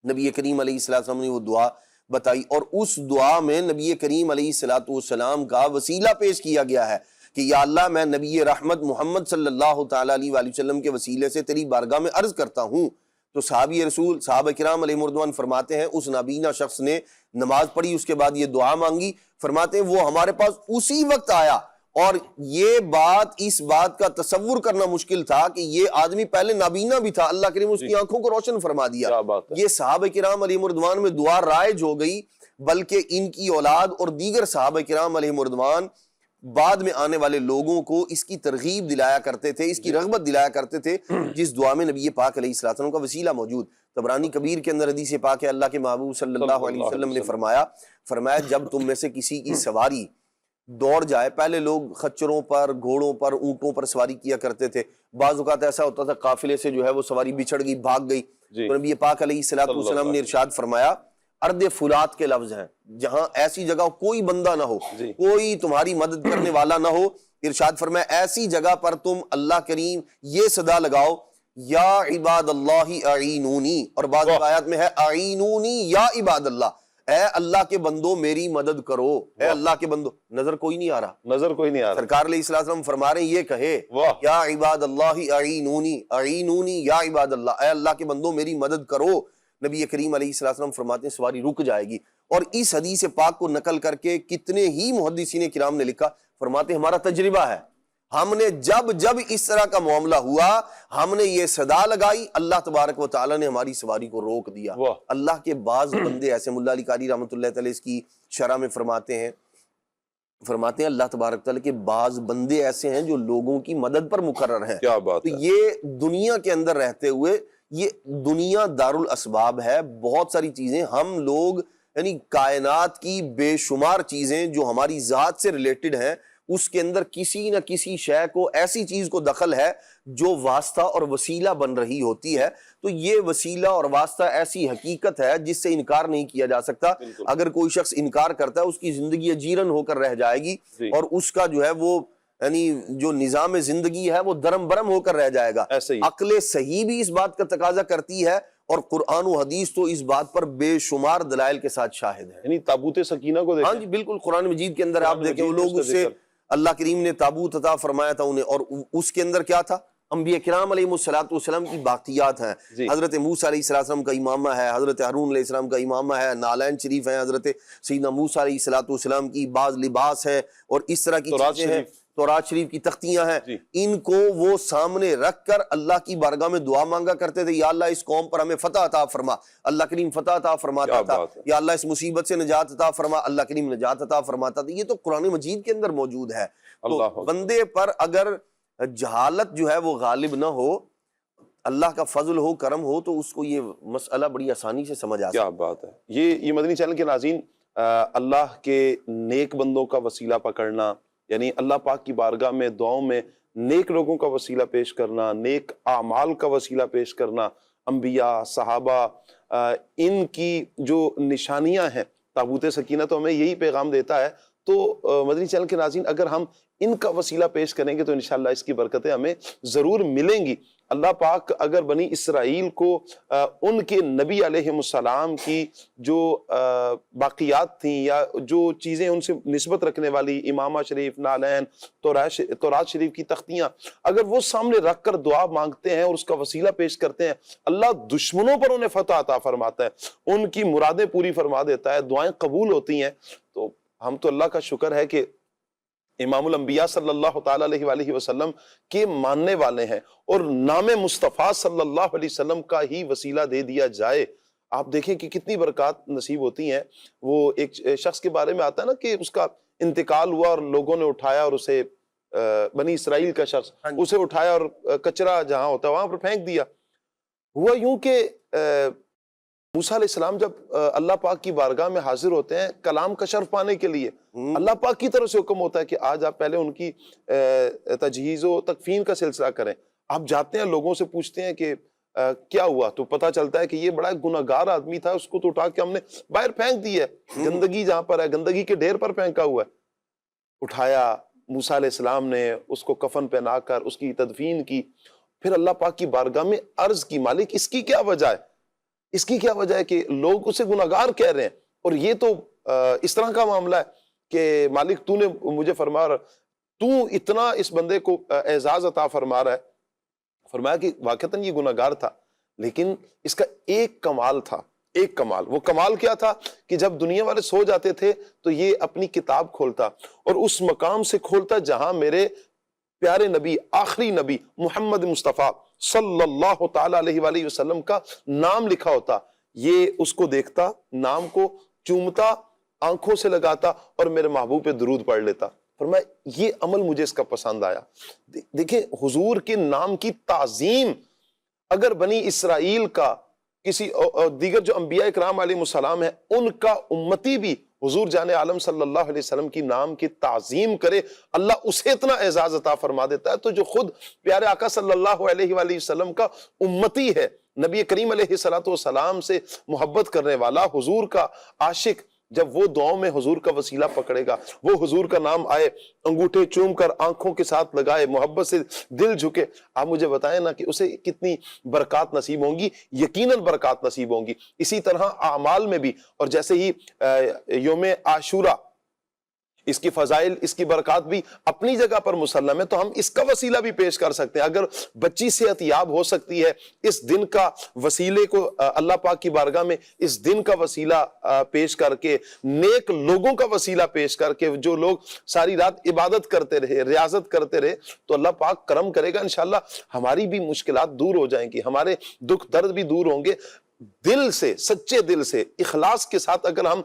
نبی کریم علیہ السلام نے وہ دعا بتائی، اور اس دعا میں نبی کریم علیہ السلام کا وسیلہ پیش کیا گیا ہے کہ یا اللہ میں نبی رحمت محمد صلی اللہ تعالیٰ علیہ وآلہ وسلم کے وسیلے سے تیری بارگاہ میں عرض کرتا ہوں۔ تو صحابہ کرام علیہ مردوان فرماتے ہیں اس نابینا شخص نے نماز پڑھی، اس کے بعد یہ دعا مانگی، فرماتے ہیں وہ ہمارے پاس اسی وقت آیا، اور یہ اس بات کا تصور کرنا مشکل تھا کہ یہ آدمی پہلے نابینا بھی تھا، اللہ کریم اس کی آنکھوں کو روشن فرما دیا۔ یہ صحابہ کرام علیہ مردوان میں دعا رائج ہو گئی، بلکہ ان کی اولاد اور دیگر صحابہ کرام علیہ مردوان بعد میں آنے والے لوگوں کو اس کی ترغیب دلایا کرتے تھے، اس کی رغبت دلایا کرتے تھے، جس دعا میں نبی پاک علیہ السلام کا وسیلہ موجود۔ طبرانی کبیر کے اندر حدیث پاک ہے، اللہ کے محبوب صلی اللہ علیہ وسلم نے فرمایا جب تم میں سے کسی کی سواری دوڑ جائے، پہلے لوگ خچروں پر، گھوڑوں پر، اونٹوں پر سواری کیا کرتے تھے، بعض اوقات ایسا ہوتا تھا قافلے سے جو ہے وہ سواری بچھڑ گئی، بھاگ گئی، تو نبی پاک علیہ السلام نے ارشاد فرمایا، ارد فلات کے لفظ ہیں، جہاں ایسی جگہ کوئی بندہ نہ ہو، کوئی تمہاری مدد کرنے والا نہ ہو، ارشاد فرمایا ایسی جگہ پر تم اللہ کریم یہ صدا لگاؤ، یا عباد اللہ اعینونی، اور بعض آیات میں ہے اعینونی یا عباد اللہ، اے اللہ کے بندو میری مدد کرو، اے اللہ کے بندو۔ نظر کوئی نہیں آ رہا، سرکار علیہ السلام فرما رہے ہیں یہ کہے یا عباد اللہ اعینونی، اعینونی یا عباد اللہ، اے اللہ کے بندو میری مدد کرو۔ نبی کریم علیہ السلام فرماتے ہیں سواری رک جائے گی، اور اس حدیث پاک کو نقل کر کے کتنے ہی محدثین کرام نے لکھا، فرماتے ہیں ہمارا تجربہ ہے، ہم نے جب اس طرح کا معاملہ ہوا، ہم نے یہ صدا لگائی، اللہ تبارک و تعالیٰ نے ہماری سواری کو روک دیا۔ اللہ کے بعض بندے ایسے، ملا علی قاری رحمۃ اللہ تعالی اس کی شرح میں فرماتے ہیں اللہ تبارک تعالیٰ کے بعض بندے ایسے ہیں جو لوگوں کی مدد پر مقرر ہیں۔ کیا بات ہے۔ تو یہ دنیا کے اندر رہتے ہوئے، یہ دنیا دار الاسباب ہے، بہت ساری چیزیں ہم لوگ، یعنی کائنات کی بے شمار چیزیں جو ہماری ذات سے ریلیٹڈ ہیں، اس کے اندر کسی نہ کسی شے کو، ایسی چیز کو دخل ہے جو واسطہ اور وسیلہ بن رہی ہوتی ہے۔ تو یہ وسیلہ اور واسطہ ایسی حقیقت ہے جس سے انکار نہیں کیا جا سکتا۔ اگر کوئی شخص انکار کرتا ہے اس کی زندگی اجیرن ہو کر رہ جائے گی، اور اس کا جو ہے وہ یعنی جو نظام زندگی ہے وہ درم برم ہو کر رہ جائے گا۔ عقل صحیح بھی اس بات کا تقاضا کرتی ہے، اور قرآن و حدیث تو اس بات پر بے شمار دلائل کے ساتھ شاہد ہے۔ یعنی تابوت سکینہ کو دیکھیں، ہاں جی بالکل، قرآن مجید کے اندر آپ دیکھیں وہ لوگ اس سے، اللہ کریم نے تابوت عطا فرمایا تھا انہیں، اور اس کے اندر کیا تھا؟ انبیاء کرام علیہ السلام کی باقیات ہیں۔ حضرت موسیٰ علیہ السلام کا امامہ ہے، حضرت ہارون علیہ السلام کا امامہ ہے، نالین شریف ہیں، حضرت سیدنا موسیٰ علیہ السلام کی بعض لباس ہیں، اور اس طرح کی چیزیں ہیں، تورات شریف کی تختیاں ہیں۔ ان کو وہ سامنے رکھ کر اللہ کی بارگاہ میں دعا مانگا کرتے تھے، یا اللہ اس قوم پر ہمیں فتح عطا فرما، اللہ کریم فتح عطا فرماتا تھا، یا اللہ اس مصیبت سے نجات عطا فرما، اللہ کریم نجات عطا فرماتا تھا۔ یہ تو قرآن مجید کے اندر موجود ہے۔ تو بندے پر اگر جہالت جو ہے وہ غالب نہ ہو، اللہ کا فضل ہو، کرم ہو، تو اس کو یہ مسئلہ بڑی آسانی سے سمجھ آ سکتا ہے۔ کیا بات ہے۔ یہ مدنی چینل کے ناظرین، اللہ کے نیک بندوں کا وسیلہ پکڑنا، یعنی اللہ پاک کی بارگاہ میں دعاؤں میں نیک لوگوں کا وسیلہ پیش کرنا، نیک اعمال کا وسیلہ پیش کرنا، انبیاء، صحابہ، ان کی جو نشانیاں ہیں، تابوت سکینہ تو ہمیں یہی پیغام دیتا ہے۔ تو مدنی چینل کے ناظرین، اگر ہم ان کا وسیلہ پیش کریں گے تو انشاءاللہ اس کی برکتیں ہمیں ضرور ملیں گی۔ اللہ پاک اگر بنی اسرائیل کو ان کے نبی علیہ السلام کی جو باقیات تھیں یا جو چیزیں ان سے نسبت رکھنے والی، امامہ شریف، نالین، تورات شریف کی تختیاں، اگر وہ سامنے رکھ کر دعا مانگتے ہیں اور اس کا وسیلہ پیش کرتے ہیں، اللہ دشمنوں پر انہیں فتح عطا فرماتا ہے، ان کی مرادیں پوری فرما دیتا ہے، دعائیں قبول ہوتی ہیں۔ تو ہم تو اللہ کا شکر ہے کہ امام الانبیاء صلی اللہ تعالیٰ علیہ وآلہ وسلم کے ماننے والے ہیں، اور نام مصطفیٰ صلی اللہ علیہ وسلم کا ہی وسیلہ دے دیا جائے۔ آپ دیکھیں کہ کتنی برکات نصیب ہوتی ہیں۔ وہ ایک شخص کے بارے میں آتا ہے نا کہ اس کا انتقال ہوا اور لوگوں نے اٹھایا اور اسے بنی اسرائیل کا شخص اسے اٹھایا اور کچرا جہاں ہوتا ہے وہاں پر پھینک دیا۔ ہوا یوں کہ موسیٰ علیہ السلام جب اللہ پاک کی بارگاہ میں حاضر ہوتے ہیں کلام کا شرف پانے کے لیے، اللہ پاک کی طرف سے حکم ہوتا ہے کہ آج آپ پہلے ان کی تجہیز و تکفین کا سلسلہ کریں۔ آپ جاتے ہیں، لوگوں سے پوچھتے ہیں کہ کیا ہوا، تو پتہ چلتا ہے کہ یہ بڑا گناہگار آدمی تھا، اس کو تو اٹھا کے ہم نے باہر پھینک دی ہے، گندگی جہاں پر ہے، گندگی کے ڈھیر پر پھینکا ہوا ہے۔ اٹھایا موسیٰ علیہ السلام نے، اس کو کفن پہنا کر اس کی تدفین کی، پھر اللہ پاک کی بارگاہ میں عرض کی، مالک اس کی کیا وجہ ہے؟ اس کی کیا وجہ ہے کہ لوگ اسے گناہگار کہہ رہے ہیں، اور یہ تو اس طرح کا معاملہ ہے کہ مالک تو نے مجھے فرمایا، تو اتنا اس بندے کو اعزاز عطا فرما رہا ہے۔ فرمایا کہ واقعتاً یہ گناہگار تھا، لیکن اس کا ایک کمال تھا، ایک کمال۔ وہ کمال کیا تھا کہ جب دنیا والے سو جاتے تھے تو یہ اپنی کتاب کھولتا اور اس مقام سے کھولتا جہاں میرے پیارے نبی، آخری نبی محمد مصطفیٰ صلی اللہ تعالیٰ علیہ وآلہ وسلم کا نام لکھا ہوتا، یہ اس کو دیکھتا، نام کو چومتا، آنکھوں سے لگاتا اور میرے محبوب پہ درود پڑھ لیتا۔ فرمایا یہ عمل مجھے اس کا پسند آیا۔ دیکھیں حضور کے نام کی تعظیم اگر بنی اسرائیل کا، کسی دیگر جو انبیاء اکرام علیہ السلام ہیں ان کا امتی بھی حضور جان عالم صلی اللہ علیہ وسلم کی نام کی تعظیم کرے، اللہ اسے اتنا اعزاز عطا فرما دیتا ہے۔ تو جو خود پیارے آقا صلی اللہ علیہ وآلہ وسلم کا امتی ہے، نبی کریم علیہ السلام سے محبت کرنے والا، حضور کا عاشق، جب وہ دعاؤں میں حضور کا وسیلہ پکڑے گا، وہ حضور کا نام آئے، انگوٹھے چوم کر آنکھوں کے ساتھ لگائے، محبت سے دل جھکے، آپ مجھے بتائیں نا کہ اسے کتنی برکات نصیب ہوں گی۔ یقیناً برکات نصیب ہوں گی۔ اسی طرح اعمال میں بھی، اور جیسے ہی یوم عاشورہ، اس کی فضائل، اس کی برکات بھی اپنی جگہ پر مسلم ہے، تو ہم اس کا وسیلہ بھی پیش کر سکتے ہیں۔ اگر بچی صحت یاب ہو سکتی ہے اس دن کا وسیلے کو اللہ پاک کی بارگاہ میں اس دن کا وسیلہ پیش کر کے، نیک لوگوں کا وسیلہ پیش کر کے، جو لوگ ساری رات عبادت کرتے رہے، ریاضت کرتے رہے، تو اللہ پاک کرم کرے گا، انشاءاللہ ہماری بھی مشکلات دور ہو جائیں گی، ہمارے دکھ درد بھی دور ہوں گے۔ دل سے، سچے دل سے، اخلاص کے ساتھ اگر ہم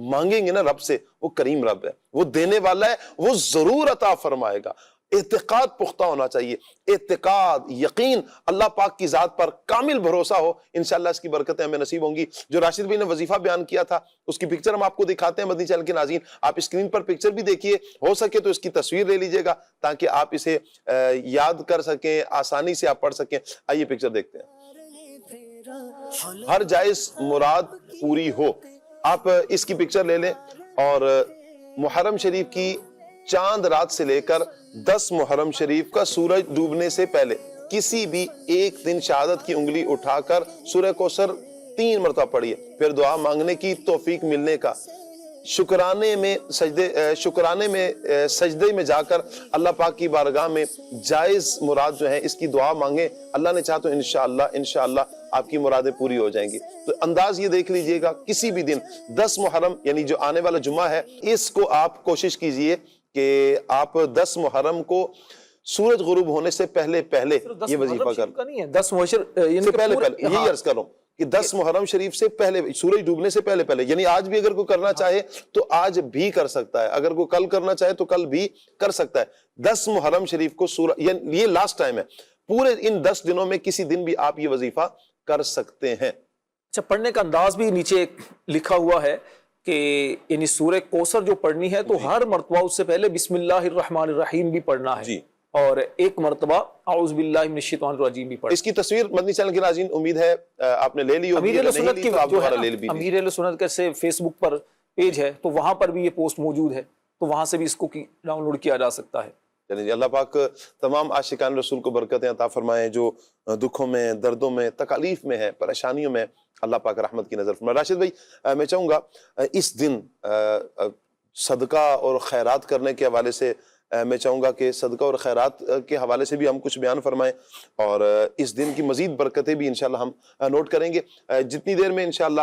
مانگیں گے نا رب سے، وہ کریم رب ہے، وہ دینے والا ہے، وہ ضرور عطا فرمائے گا۔ اعتقاد پختہ ہونا چاہیے، اعتقاد، یقین، اللہ پاک کی ذات پر کامل بھروسہ ہو، انشاءاللہ اس کی برکتیں ہمیں نصیب ہوں گی۔ جو راشد بھائی نے وظیفہ بیان کیا تھا اس کی پکچر ہم آپ کو دکھاتے ہیں مدنی چینل کے ناظرین، آپ اسکرین پر پکچر بھی دیکھیے، ہو سکے تو اس کی تصویر لے لیجئے گا تاکہ آپ اسے یاد کر سکیں، آسانی سے آپ پڑھ سکیں۔ آئیے پکچر دیکھتے ہیں۔ ہر جائز مراد پوری ہو، آپ اس کی پکچر لے لیں، اور محرم شریف کی چاند رات سے لے کر 10 محرم شریف کا سورج ڈوبنے سے پہلے کسی بھی ایک دن شہادت کی انگلی اٹھا کر سورہ کوثر 3 مرتبہ پڑھیے، پھر دعا مانگنے کی توفیق ملنے کا، شکرانے میں سجدے میں جا کر اللہ پاک کی بارگاہ میں جائز مراد جو ہے اس کی دعا مانگیں، اللہ نے چاہا تو انشاءاللہ آپ کی مرادیں پوری ہو جائیں گی۔ تو انداز یہ دیکھ لیجئے گا، کسی بھی دن 10 محرم یعنی جو آنے والا جمعہ ہے، اس کو آپ کوشش کیجئے کہ آپ 10 محرم کو سورج غروب ہونے سے پہلے یہ وظیفہ کر، 10 محرم سے پہلے یہی عرض کروں کہ 10 محرم شریف سے پہلے، سورج ڈوبنے سے پہلے، یعنی آج بھی اگر کوئی کرنا چاہے تو آج بھی کر سکتا ہے، اگر کوئی کل کرنا چاہے تو کل بھی کر سکتا ہے۔ 10 محرم شریف کو یعنی یہ لاسٹ ٹائم ہے، پورے ان 10 دنوں میں کسی دن بھی آپ یہ وظیفہ کر سکتے ہیں۔ اچھا، پڑھنے کا انداز بھی نیچے لکھا ہوا ہے کہ یعنی سورہ کوثر جو پڑھنی ہے تو ہر مرتبہ اس سے پہلے بسم اللہ الرحمن الرحیم بھی پڑھنا ہے، اور ایک مرتبہ اعوذ باللہ من الشیطان الرجیم بھی پڑھنا۔ اس کی تصویر مدنی چینل کے ناظرین امید ہے آپ نے لے لی ہوگی، امیر سنت کی جو ہے امیر سنت کا سے فیس بک پر پیج ہے، تو وہاں پر بھی یہ پوسٹ موجود ہے، تو وہاں سے بھی اس کو ڈاؤن لوڈ کیا جا سکتا ہے۔ چلیے اللہ پاک تمام عاشقان رسول کو برکتیں عطا فرمائیں، جو دکھوں میں، دردوں میں، تکالیف میں ہے، پریشانیوں میں، اللہ پاک رحمت کی نظر فرمائے۔ راشد بھائی میں چاہوں گا اس دن صدقہ اور خیرات کرنے کے حوالے سے میں چاہوں گا کہ صدقہ اور خیرات کے حوالے سے بھی ہم کچھ بیان فرمائیں، اور اس دن کی مزید برکتیں بھی انشاءاللہ ہم نوٹ کریں گے۔ جتنی دیر میں انشاءاللہ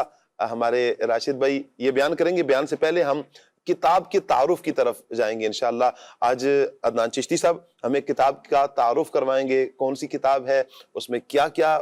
ہمارے راشد بھائی یہ بیان کریں گے، بیان سے پہلے ہم کتاب کے تعارف کی طرف جائیں گے انشاءاللہ۔ آج عدنان چشتی صاحب ہمیں کتاب کا تعارف کروائیں گے، کون سی کتاب ہے، اس میں کیا کیا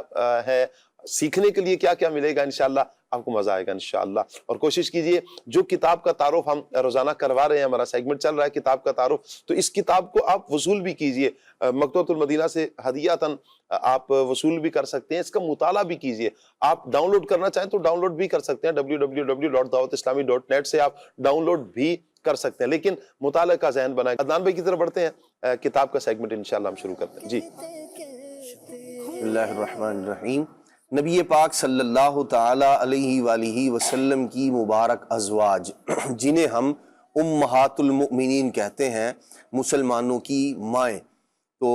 ہے، سیکھنے کے لیے کیا کیا ملے گا، انشاءاللہ آپ کو مزہ آئے گا انشاءاللہ۔ اور کوشش کیجئے جو کتاب کا تعارف ہم روزانہ کروا رہے ہیں، ہمارا سیگمنٹ چل رہا ہے کتاب کا تعارف، تو اس کتاب کو آپ وصول بھی کیجئے، مکتبۃ المدینہ سے ہدیۃً آپ وصول بھی کر سکتے ہیں، اس کا مطالعہ بھی کیجئے۔ آپ ڈاؤن لوڈ کرنا چاہیں تو ڈاؤن لوڈ بھی کر سکتے ہیں، www.dawatislami.net سے آپ ڈاؤن لوڈ بھی کر سکتے ہیں، لیکن مطالعہ کا ذہن بنائیں۔ عدنان بھائی کی طرف بڑھتے ہیں، کتاب کا سیگمنٹ انشاءاللہ ہم شروع کرتے ہیں۔ جی بسم اللہ الرحمن الرحیم۔ نبی پاک صلی اللہ تعالی علیہ وآلہ وسلم کی مبارک ازواج جنہیں ہم امہات المؤمنین کہتے ہیں، مسلمانوں کی مائیں، تو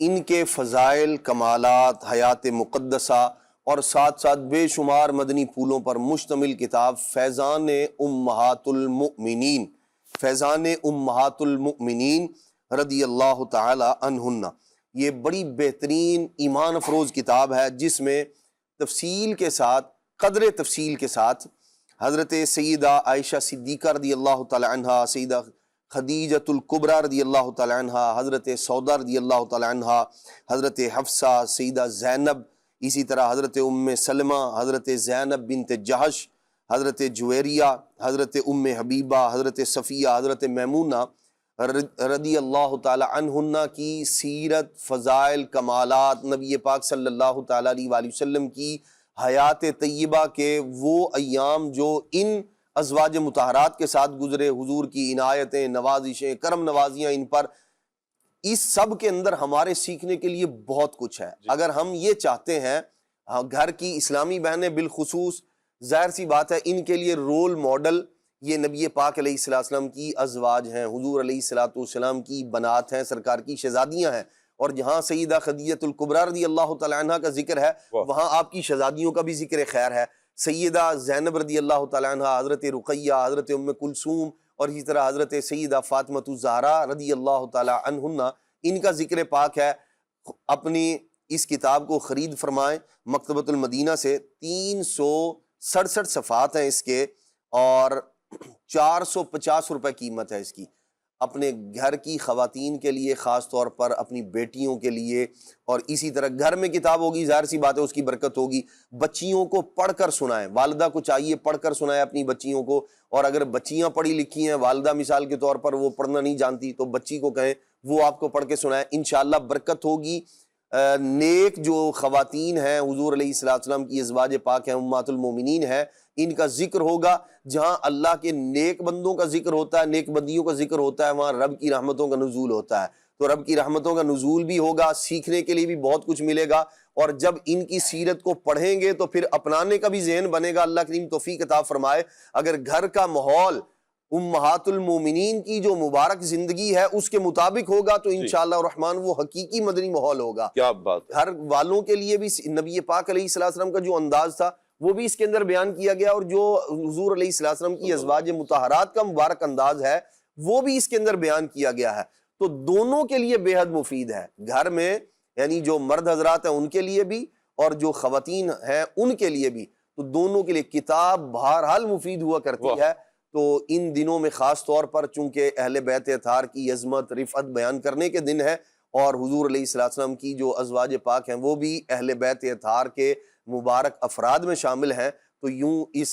ان کے فضائل، کمالات، حیات مقدسہ اور ساتھ ساتھ بے شمار مدنی پھولوں پر مشتمل کتاب فیضان امہات المؤمنین، فیضان امہات المؤمنین رضی اللہ تعالی عنہن، یہ بڑی بہترین ایمان افروز کتاب ہے، جس میں تفصیل کے ساتھ، قدر تفصیل کے ساتھ حضرت سیدہ عائشہ صدیقہ رضی اللہ تعالی عنہا، سیدہ خدیجۃ الکبریٰ رضی اللہ تعالی عنہا، حضرت سودا رضی اللہ تعالی عنہا، حضرت حفصہ، سیدہ زینب، اسی طرح حضرت ام سلمہ، حضرت زینب بنت جہش، حضرت جویریہ، حضرت ام حبیبہ، حضرت صفیہ، حضرت میمونہ رضی اللہ تعالی عنہن کی سیرت، فضائل، کمالات، نبی پاک صلی اللہ تعالی علیہ وآلہ وسلم کی حیات طیبہ کے وہ ایام جو ان ازواج مطہرات کے ساتھ گزرے، حضور کی عنایتیں، نوازشیں، کرم نوازیاں ان پر، اس سب کے اندر ہمارے سیکھنے کے لیے بہت کچھ ہے۔ اگر ہم یہ چاہتے ہیں، گھر کی اسلامی بہنیں بالخصوص، ظاہر سی بات ہے ان کے لیے رول ماڈل یہ نبی پاک علیہ السلام کی ازواج ہیں، حضور علیہ السلام کی بنات ہیں، سرکار کی شہزادیاں ہیں، اور جہاں سیدہ خدیجۃ الکبریٰ رضی اللہ تعالی عنہ کا ذکر ہے وہاں آپ کی شہزادیوں کا بھی ذکر خیر ہے، سیدہ زینب رضی اللہ تعالی عنہ، حضرت رقیہ، حضرت ام کلثوم، اور اسی طرح حضرت سیدہ فاطمہ الزہراء رضی اللہ تعالی عنہن، ان کا ذکر پاک ہے۔ اپنی اس کتاب کو خرید فرمائیں، مکتبۃ المدینہ سے 367 صفحات ہیں اس کے، اور 450 روپے قیمت ہے اس کی۔ اپنے گھر کی خواتین کے لیے خاص طور پر، اپنی بیٹیوں کے لیے، اور اسی طرح گھر میں کتاب ہوگی، ظاہر سی بات ہے اس کی برکت ہوگی۔ بچیوں کو پڑھ کر سنائیں، والدہ کو چاہیے پڑھ کر سنائیں اپنی بچیوں کو، اور اگر بچیاں پڑھی لکھی ہیں، والدہ مثال کے طور پر وہ پڑھنا نہیں جانتی، تو بچی کو کہیں وہ آپ کو پڑھ کے سنائیں، انشاءاللہ برکت ہوگی۔ نیک جو خواتین ہیں، حضور علیہ السلام کی ازواج پاک ہیں، امہات المومنین ہیں، ان کا ذکر ہوگا۔ جہاں اللہ کے نیک بندوں کا ذکر ہوتا ہے، نیک بندیوں کا ذکر ہوتا ہے، وہاں رب کی رحمتوں کا نزول ہوتا ہے، تو رب کی رحمتوں کا نزول بھی ہوگا، سیکھنے کے لیے بھی بہت کچھ ملے گا، اور جب ان کی سیرت کو پڑھیں گے تو پھر اپنانے کا بھی ذہن بنے گا۔ اللہ کریم توفیق عطا فرمائے۔ اگر گھر کا ماحول امہات المومنین کی جو مبارک زندگی ہے اس کے مطابق ہوگا تو انشاءاللہ الرحمن وہ حقیقی مدنی ماحول ہوگا۔ کیا بات ہے۔ گھر والوں کے لیے بھی نبی پاک علیہ السلام کا جو انداز تھا وہ بھی اس کے اندر بیان کیا گیا، اور جو حضور علیہ السلام کی ازواج مطہرات کا مبارک انداز ہے وہ بھی اس کے اندر بیان کیا گیا ہے، تو دونوں کے لیے بے حد مفید ہے۔ گھر میں یعنی جو مرد حضرات ہیں ان کے لیے بھی، اور جو خواتین ہیں ان کے لیے بھی، تو دونوں کے لیے کتاب بہرحال مفید ہوا کرتی ہے۔ تو ان دنوں میں خاص طور پر چونکہ اہل بیت اطہار کی عظمت، رفعت بیان کرنے کے دن ہے، اور حضور علیہ السلام کی جو ازواج پاک ہیں وہ بھی اہل بیت اطہار کے مبارک افراد میں شامل ہیں، تو یوں اس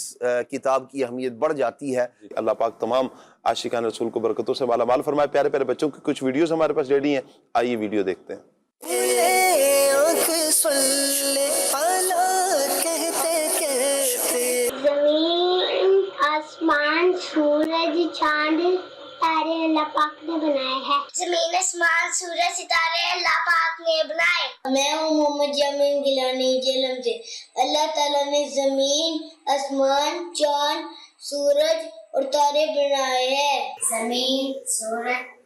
کتاب کی اہمیت بڑھ جاتی ہے۔ اللہ پاک تمام عاشقان رسول کو برکتوں سے مالا مال فرمائے۔ پیارے پیارے بچوں کی کچھ ویڈیوز ہمارے پاس ریڈی ہیں، آئیے ویڈیو دیکھتے ہیں۔ زمین، آسمان، سورج، چاند، ستارے اللہ پاک نے بنائے ہیں۔ زمین، آسمان، سورج، ستارے اللہ پاک نے بنائے۔ میں ہوں محمد جامع گیلانی جہلم سے۔ اللہ تعالیٰ نے زمین، آسمان، چاند، سورج اور تارے بنائے ہیں۔ زمین، سورج،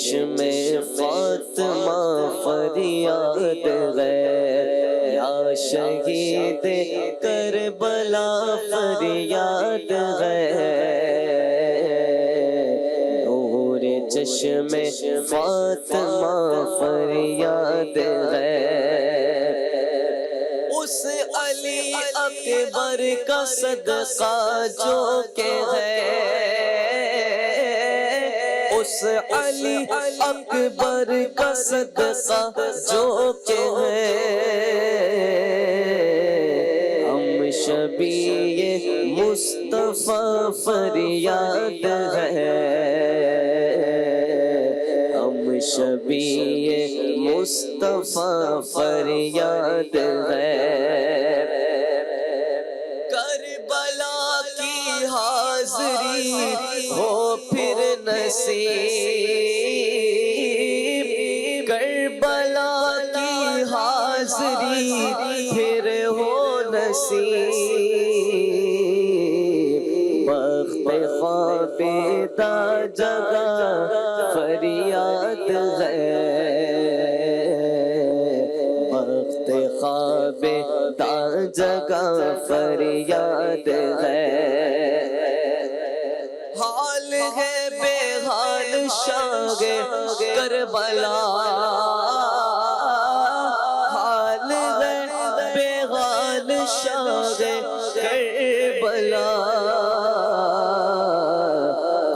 چشم فاطمہ فریاد ہے، یا شہید کربلا فریاد ہے، نور چشم فاطمہ فریاد ہے، اس علی اکبر کا صدقہ جو کہ ہے، اس علی اکبر کا صدقہ جو کہ ہے، ہم شبیہ مصطفیٰ فریاد ہے، ہم شبیہ مصطفیٰ فریاد ہے، کربلا کی حاضری ہو پھر نصیب، کربلا کی حاضری پھر ہو نصیب، بخت خوابیدہ جگہ فریاد ہے، بخت خوابیدہ جگہ فریاد ہے، حال ہے بے حال شاہ کربلا، حال ہے بے حال شاہ کربلا،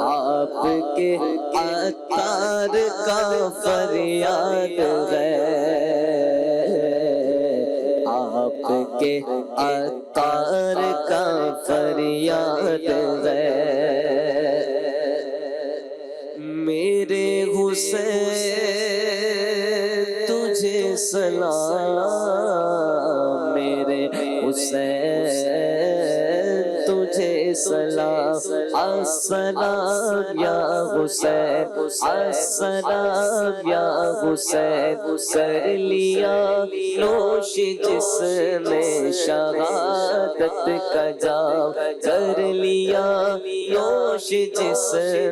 آپ کے عطار کا فریاد ہے، آپ کے عطار کا فریاد ہے، میرے حسین تجھے سلام، میرے حسین تجھے سلام، السلام یا حسین، السلام یا حسین، کر لیا نوش جس نے شہادت کا جام، کر لیا نوش جس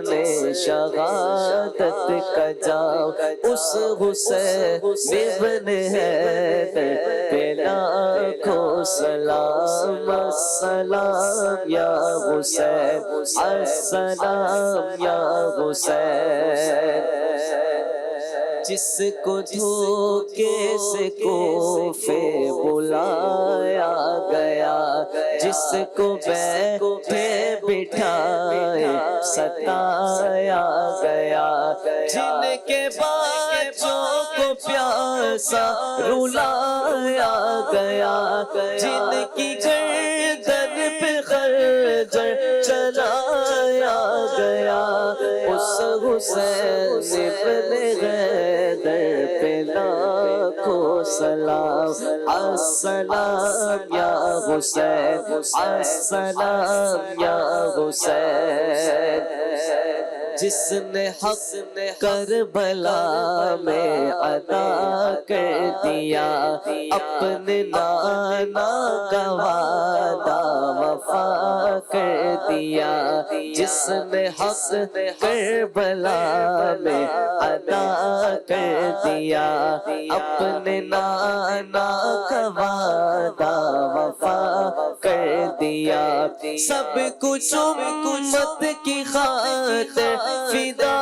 نے شہادت کا جام، اس حسین ابن حیدر پہ لاکھوں سلام، السلام یا حسین، السلام یا حسین، جس کو دھوکے سے کوفے بلایا گیا، جس کو بیٹھے بٹھائے ستایا گیا، جن کے بچوں کو پیاسا رلایا گیا، جن کی گردن پہ خنجر چلایا گیا، اس حسین ابن حیدر پہ لاکھوں سلام، السلام یا حسین، السلام یا حسین، جس نے حق کربلا میں ادا کر دیا، اپنے نانا کا وعدہ وفا کر دیا، جس نے حق کربلا میں ادا کر دیا، اپنے نانا کا وعدہ وفا کر دیا، سب کچھ امت کی خاطر فدا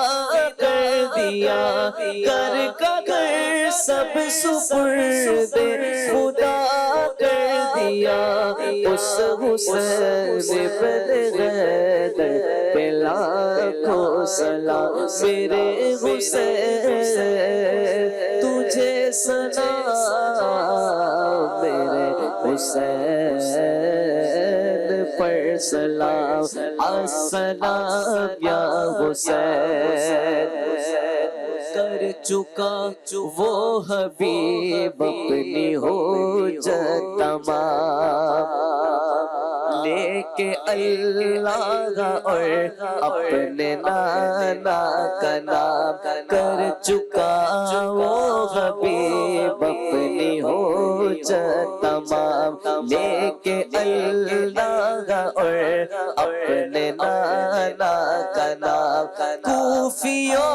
کر دیا، کر کا گھر سب سپرد خدا کر دیا، اس حسین ابن حیدر پہ لاکھوں سلام، میرے حسین تجھے سلام، میرے حسین پر سلام، السلام یا حسین، کر چکا وہ حبیب اپنی حجت تمام، لے کے اللہ اور اپنے نانا کا نام، کر چکا وہ حبیب اپنی حجت تمام لے کے اللہ اور اپنے نانا کا نام کوفیوں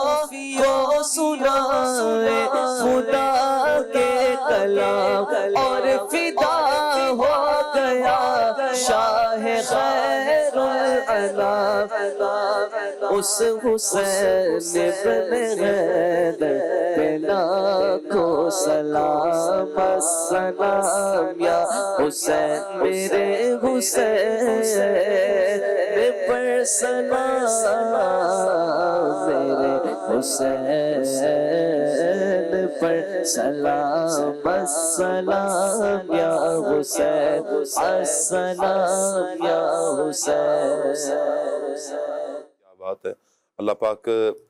کو سنائے خدا کے کلام اور فدا ہو گیا شاہ خیر الانام اس حسین ابن حیدر پہ لاکھوں سلام السلام یا حسین میرے حسین پر سلام میرے حسین پر سلام السلام یا حسین السلام یا حسین. کیا بات ہے. اللہ پاک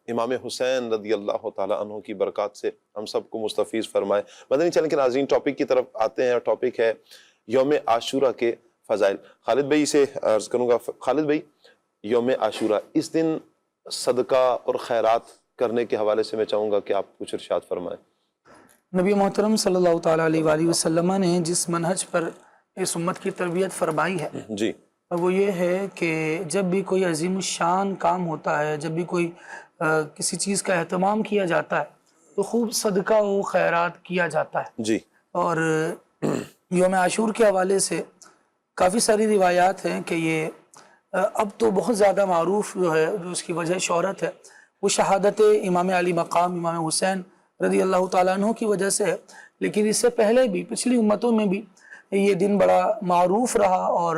امام حسین رضی اللہ تعالیٰ عنہ کی برکات سے ہم سب کو مستفیض فرمائے. مدنی چینل کے ناظرین ٹاپک کی طرف آتے ہیں اور ٹاپک ہے یوم عاشورہ کے فضائل. خالد بھائی سے عرض کروں گا. خالد بھائی، یوم عاشورہ، اس دن صدقہ اور خیرات کرنے کے حوالے سے میں چاہوں گا کہ آپ کچھ ارشاد فرمائیں. نبی محترم صلی اللہ تعالیٰ علیہ وآلہ وسلم نے جس منہج پر اس امت کی تربیت فرمائی ہے جی وہ یہ ہے کہ جب بھی کوئی عظیم الشان کام ہوتا ہے، جب بھی کوئی کسی چیز کا اہتمام کیا جاتا ہے تو خوب صدقہ و خیرات کیا جاتا ہے. جی. اور یوم عاشور کے حوالے سے کافی ساری روایات ہیں کہ یہ اب تو بہت زیادہ معروف جو ہے، جو اس کی وجہ شہرت ہے، وہ شہادت امام علی مقام امام حسین رضی اللہ تعالیٰ عنہ کی وجہ سے ہے. لیکن اس سے پہلے بھی پچھلی امتوں میں بھی یہ دن بڑا معروف رہا، اور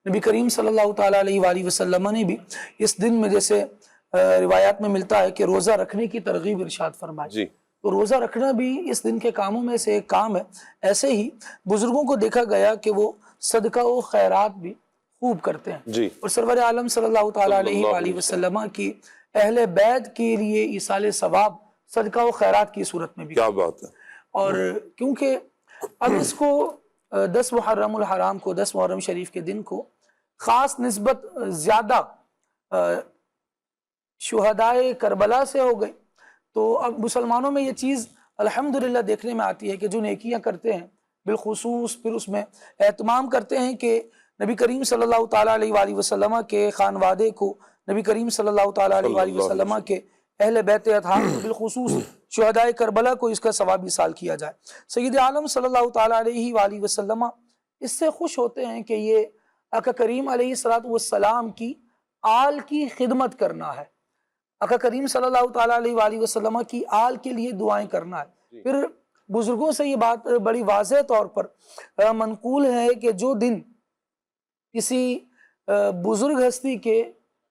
نبی کریم صلی اللہ تعالیٰ علیہ وآلہ وسلم نے بھی اس دن میں جیسے روایات میں ملتا ہے کہ روزہ رکھنے کی ترغیب ارشاد فرمائی. جی. تو روزہ رکھنا بھی اس دن کے کاموں میں سے ایک کام ہے. ایسے ہی بزرگوں کو دیکھا گیا کہ وہ صدقہ و خیرات بھی خوب کرتے ہیں. جی. اور سرور عالم صلی اللہ تعالیٰ علیہ وآلہ وسلم کی اہل بیت کے لیے ایصال ثواب صدقہ و خیرات کی صورت میں بھی. کیا بات ہے. اور کیونکہ اب اس کو 10 محرم الحرام کو، 10 محرم شریف کے دن کو خاص نسبت زیادہ شہدائے کربلا سے ہو گئی، تو اب مسلمانوں میں یہ چیز الحمدللہ دیکھنے میں آتی ہے کہ جو نیکیاں کرتے ہیں بالخصوص پھر اس میں اہتمام کرتے ہیں کہ نبی کریم صلی اللہ تعالیٰ علیہ وآلہ وسلم کے خانوادے کو، نبی کریم صلی اللہ تعالیٰ علیہ وآلہ وسلم کے اہل بیت اطہار کو، بالخصوص شہدائے کربلا کو اس کا ثواب ایصال کیا جائے. سید عالم صلی اللہ تعالیٰ علیہ وآلہ وسلم اس سے خوش ہوتے ہیں کہ یہ آقا کریم علیہ السلام کی آل کی خدمت کرنا ہے، آقا کریم صلی اللہ تعالیٰ علیہ وآلہ وسلم کی آل کے لیے دعائیں کرنا ہے. پھر بزرگوں سے یہ بات بڑی واضح طور پر منقول ہے کہ جو دن کسی بزرگ ہستی کے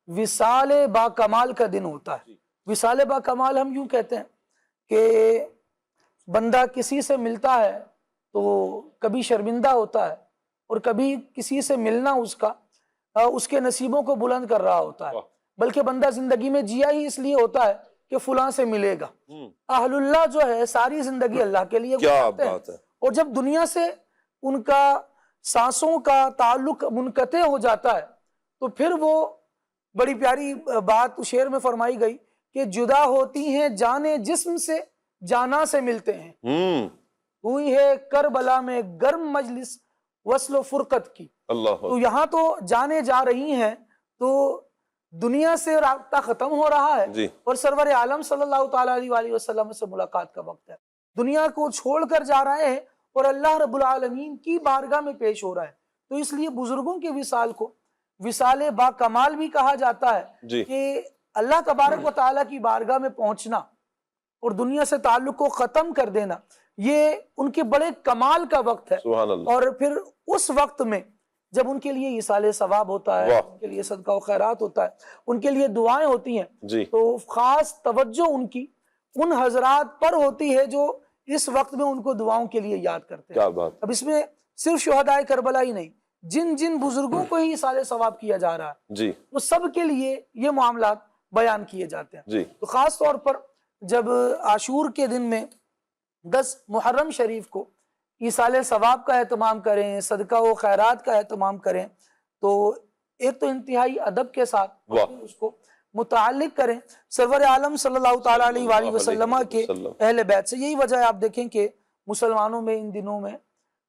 وصال با کمال کا دن ہوتا ہے، وصال با کمال ہم یوں کہتے ہیں کہ بندہ کسی سے ملتا ہے تو کبھی شرمندہ ہوتا ہے اور کبھی کسی سے ملنا اس کے نصیبوں کو بلند کر رہا ہوتا ہے، بلکہ بندہ زندگی میں جیا ہی اس لیے ہوتا ہے کہ فلاں سے ملے گا. اہل اللہ جو ہے ساری زندگی اللہ کے لیے گزارتے ہیں، اور جب دنیا سے ان کا سانسوں کا تعلق منقطع ہو جاتا ہے تو پھر وہ بڑی پیاری بات شعر میں فرمائی گئی کہ جدا ہوتی ہیں جانے جسم سے، جانا سے ملتے ہیں. ہوئی ہے کربلا میں گرم مجلس وصل و فرقت کی. تو یہاں تو جانے جا رہی ہیں تو دنیا سے رابطہ ختم ہو رہا ہے، اور سرور عالم صلی اللہ تعالیٰ علیہ وآلہ وسلم سے ملاقات کا وقت ہے. دنیا کو چھوڑ کر جا رہے ہیں اور اللہ رب العالمین کی بارگاہ میں پیش ہو رہا ہے. تو اس لیے بزرگوں کے وصال کو وصال با کمال بھی کہا جاتا ہے کہ اللہ تبارک و تعالیٰ کی بارگاہ میں پہنچنا اور دنیا سے تعلق کو ختم کر دینا، یہ ان کے بڑے کمال کا وقت ہے. اور پھر اس وقت میں جب ان کے لیے ایصال ثواب ہوتا ہے، ان کے لیے صدقہ و خیرات ہوتا ہے، ان کے لیے دعائیں ہوتی ہیں، تو خاص توجہ ان کی ان حضرات پر ہوتی ہے جو اس وقت میں ان کو دعاؤں کے لیے یاد کرتے ہیں. اب اس میں صرف شہدائے کربلا ہی نہیں، جن جن بزرگوں کو ہی ایصال ثواب کیا جا رہا ہے وہ سب کے لیے یہ معاملات بیان کیے جاتے ہیں. تو خاص طور پر جب عاشور کے دن میں 10 محرم شریف کو ایصال ثواب کا اہتمام کریں، صدقہ و خیرات کا اہتمام کریں، تو ایک تو انتہائی ادب کے ساتھ اس کو متعلق کریں سرور عالم صلی اللہ تعالیٰ علیہ وآلہ وسلم کے اہل بیت سے. یہی وجہ ہے آپ دیکھیں کہ مسلمانوں میں ان دنوں میں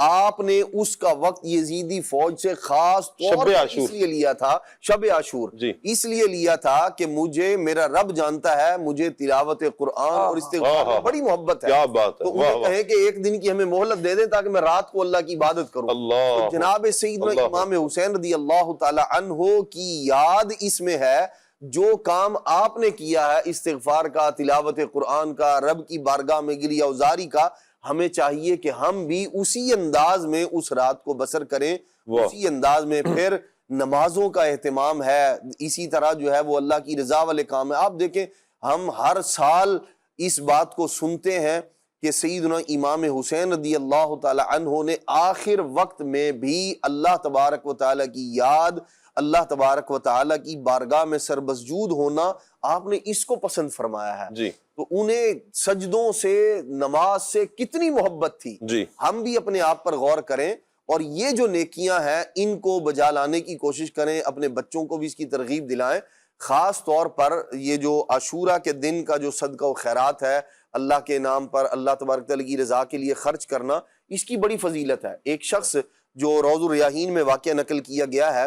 آپ نے اس کا وقت یزیدی فوج سے خاص طور پر اس لیے لیا تھا، شب عاشور اس لیے لیا تھا کہ مجھے میرا رب جانتا ہے مجھے تلاوت قرآن اور استغفار میں بڑی محبت ہے، تو انہیں کہیں کہ ایک دن کی ہمیں مہلت دے دیں تاکہ میں رات کو اللہ کی عبادت کروں۔ تو جناب سیدنا امام حسین رضی اللہ تعالی عنہ کی یاد اس میں ہے، جو کام آپ نے کیا ہے استغفار کا، تلاوت قرآن کا، رب کی بارگاہ میں گریہ وزاری کا، ہمیں چاہیے کہ ہم بھی اسی انداز میں اس رات کو بسر کریں، اسی انداز میں۔ پھر نمازوں کا اہتمام ہے، اسی طرح جو ہے وہ اللہ کی رضا والے کام ہے۔ آپ دیکھیں ہم ہر سال اس بات کو سنتے ہیں کہ سیدنا امام حسین رضی اللہ تعالی عنہ نے آخر وقت میں بھی اللہ تبارک و تعالی کی یاد، اللہ تبارک و تعالی کی بارگاہ میں سربسجود ہونا، آپ نے اس کو پسند فرمایا ہے۔ تو انہیں سجدوں سے، نماز سے کتنی محبت تھی۔ ہم بھی اپنے آپ پر غور کریں اور یہ جو نیکیاں ہیں ان کو بجا لانے کی کوشش کریں، اپنے بچوں کو بھی اس کی ترغیب دلائیں۔ خاص طور پر یہ جو عاشورہ کے دن کا جو صدقہ و خیرات ہے، اللہ کے نام پر اللہ تبارک تعالیٰ کی رضا کے لیے خرچ کرنا، اس کی بڑی فضیلت ہے۔ ایک شخص جو روض الریاحین میں واقعہ نقل کیا گیا ہے،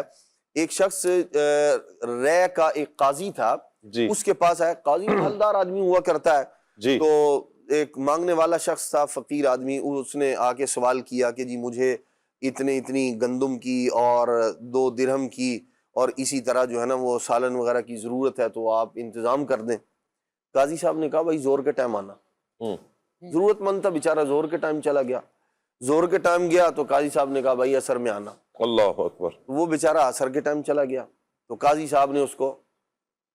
ایک شخص رے کا ایک قاضی تھا، اس کے پاس ہے، قاضی مالدار آدمی ہوا کرتا ہے، تو ایک مانگنے والا شخص تھا، فقیر آدمی، اس نے آ کے سوال کیا کہ جی مجھے اتنی گندم کی اور 2 درہم کی اور اسی طرح جو ہے نا وہ سالن وغیرہ کی ضرورت ہے، تو آپ انتظام کر دیں۔ قاضی صاحب نے کہا بھائی زور کے ٹائم آنا۔ ضرورت مند تھا بیچارہ، زور کے ٹائم چلا گیا، زور کے ٹائم گیا تو قاضی صاحب نے کہا بھائی عصر میں آنا۔ اللہ اکبر۔ وہ بیچارہ عصر کے ٹائم چلا گیا تو قاضی صاحب نے اس کو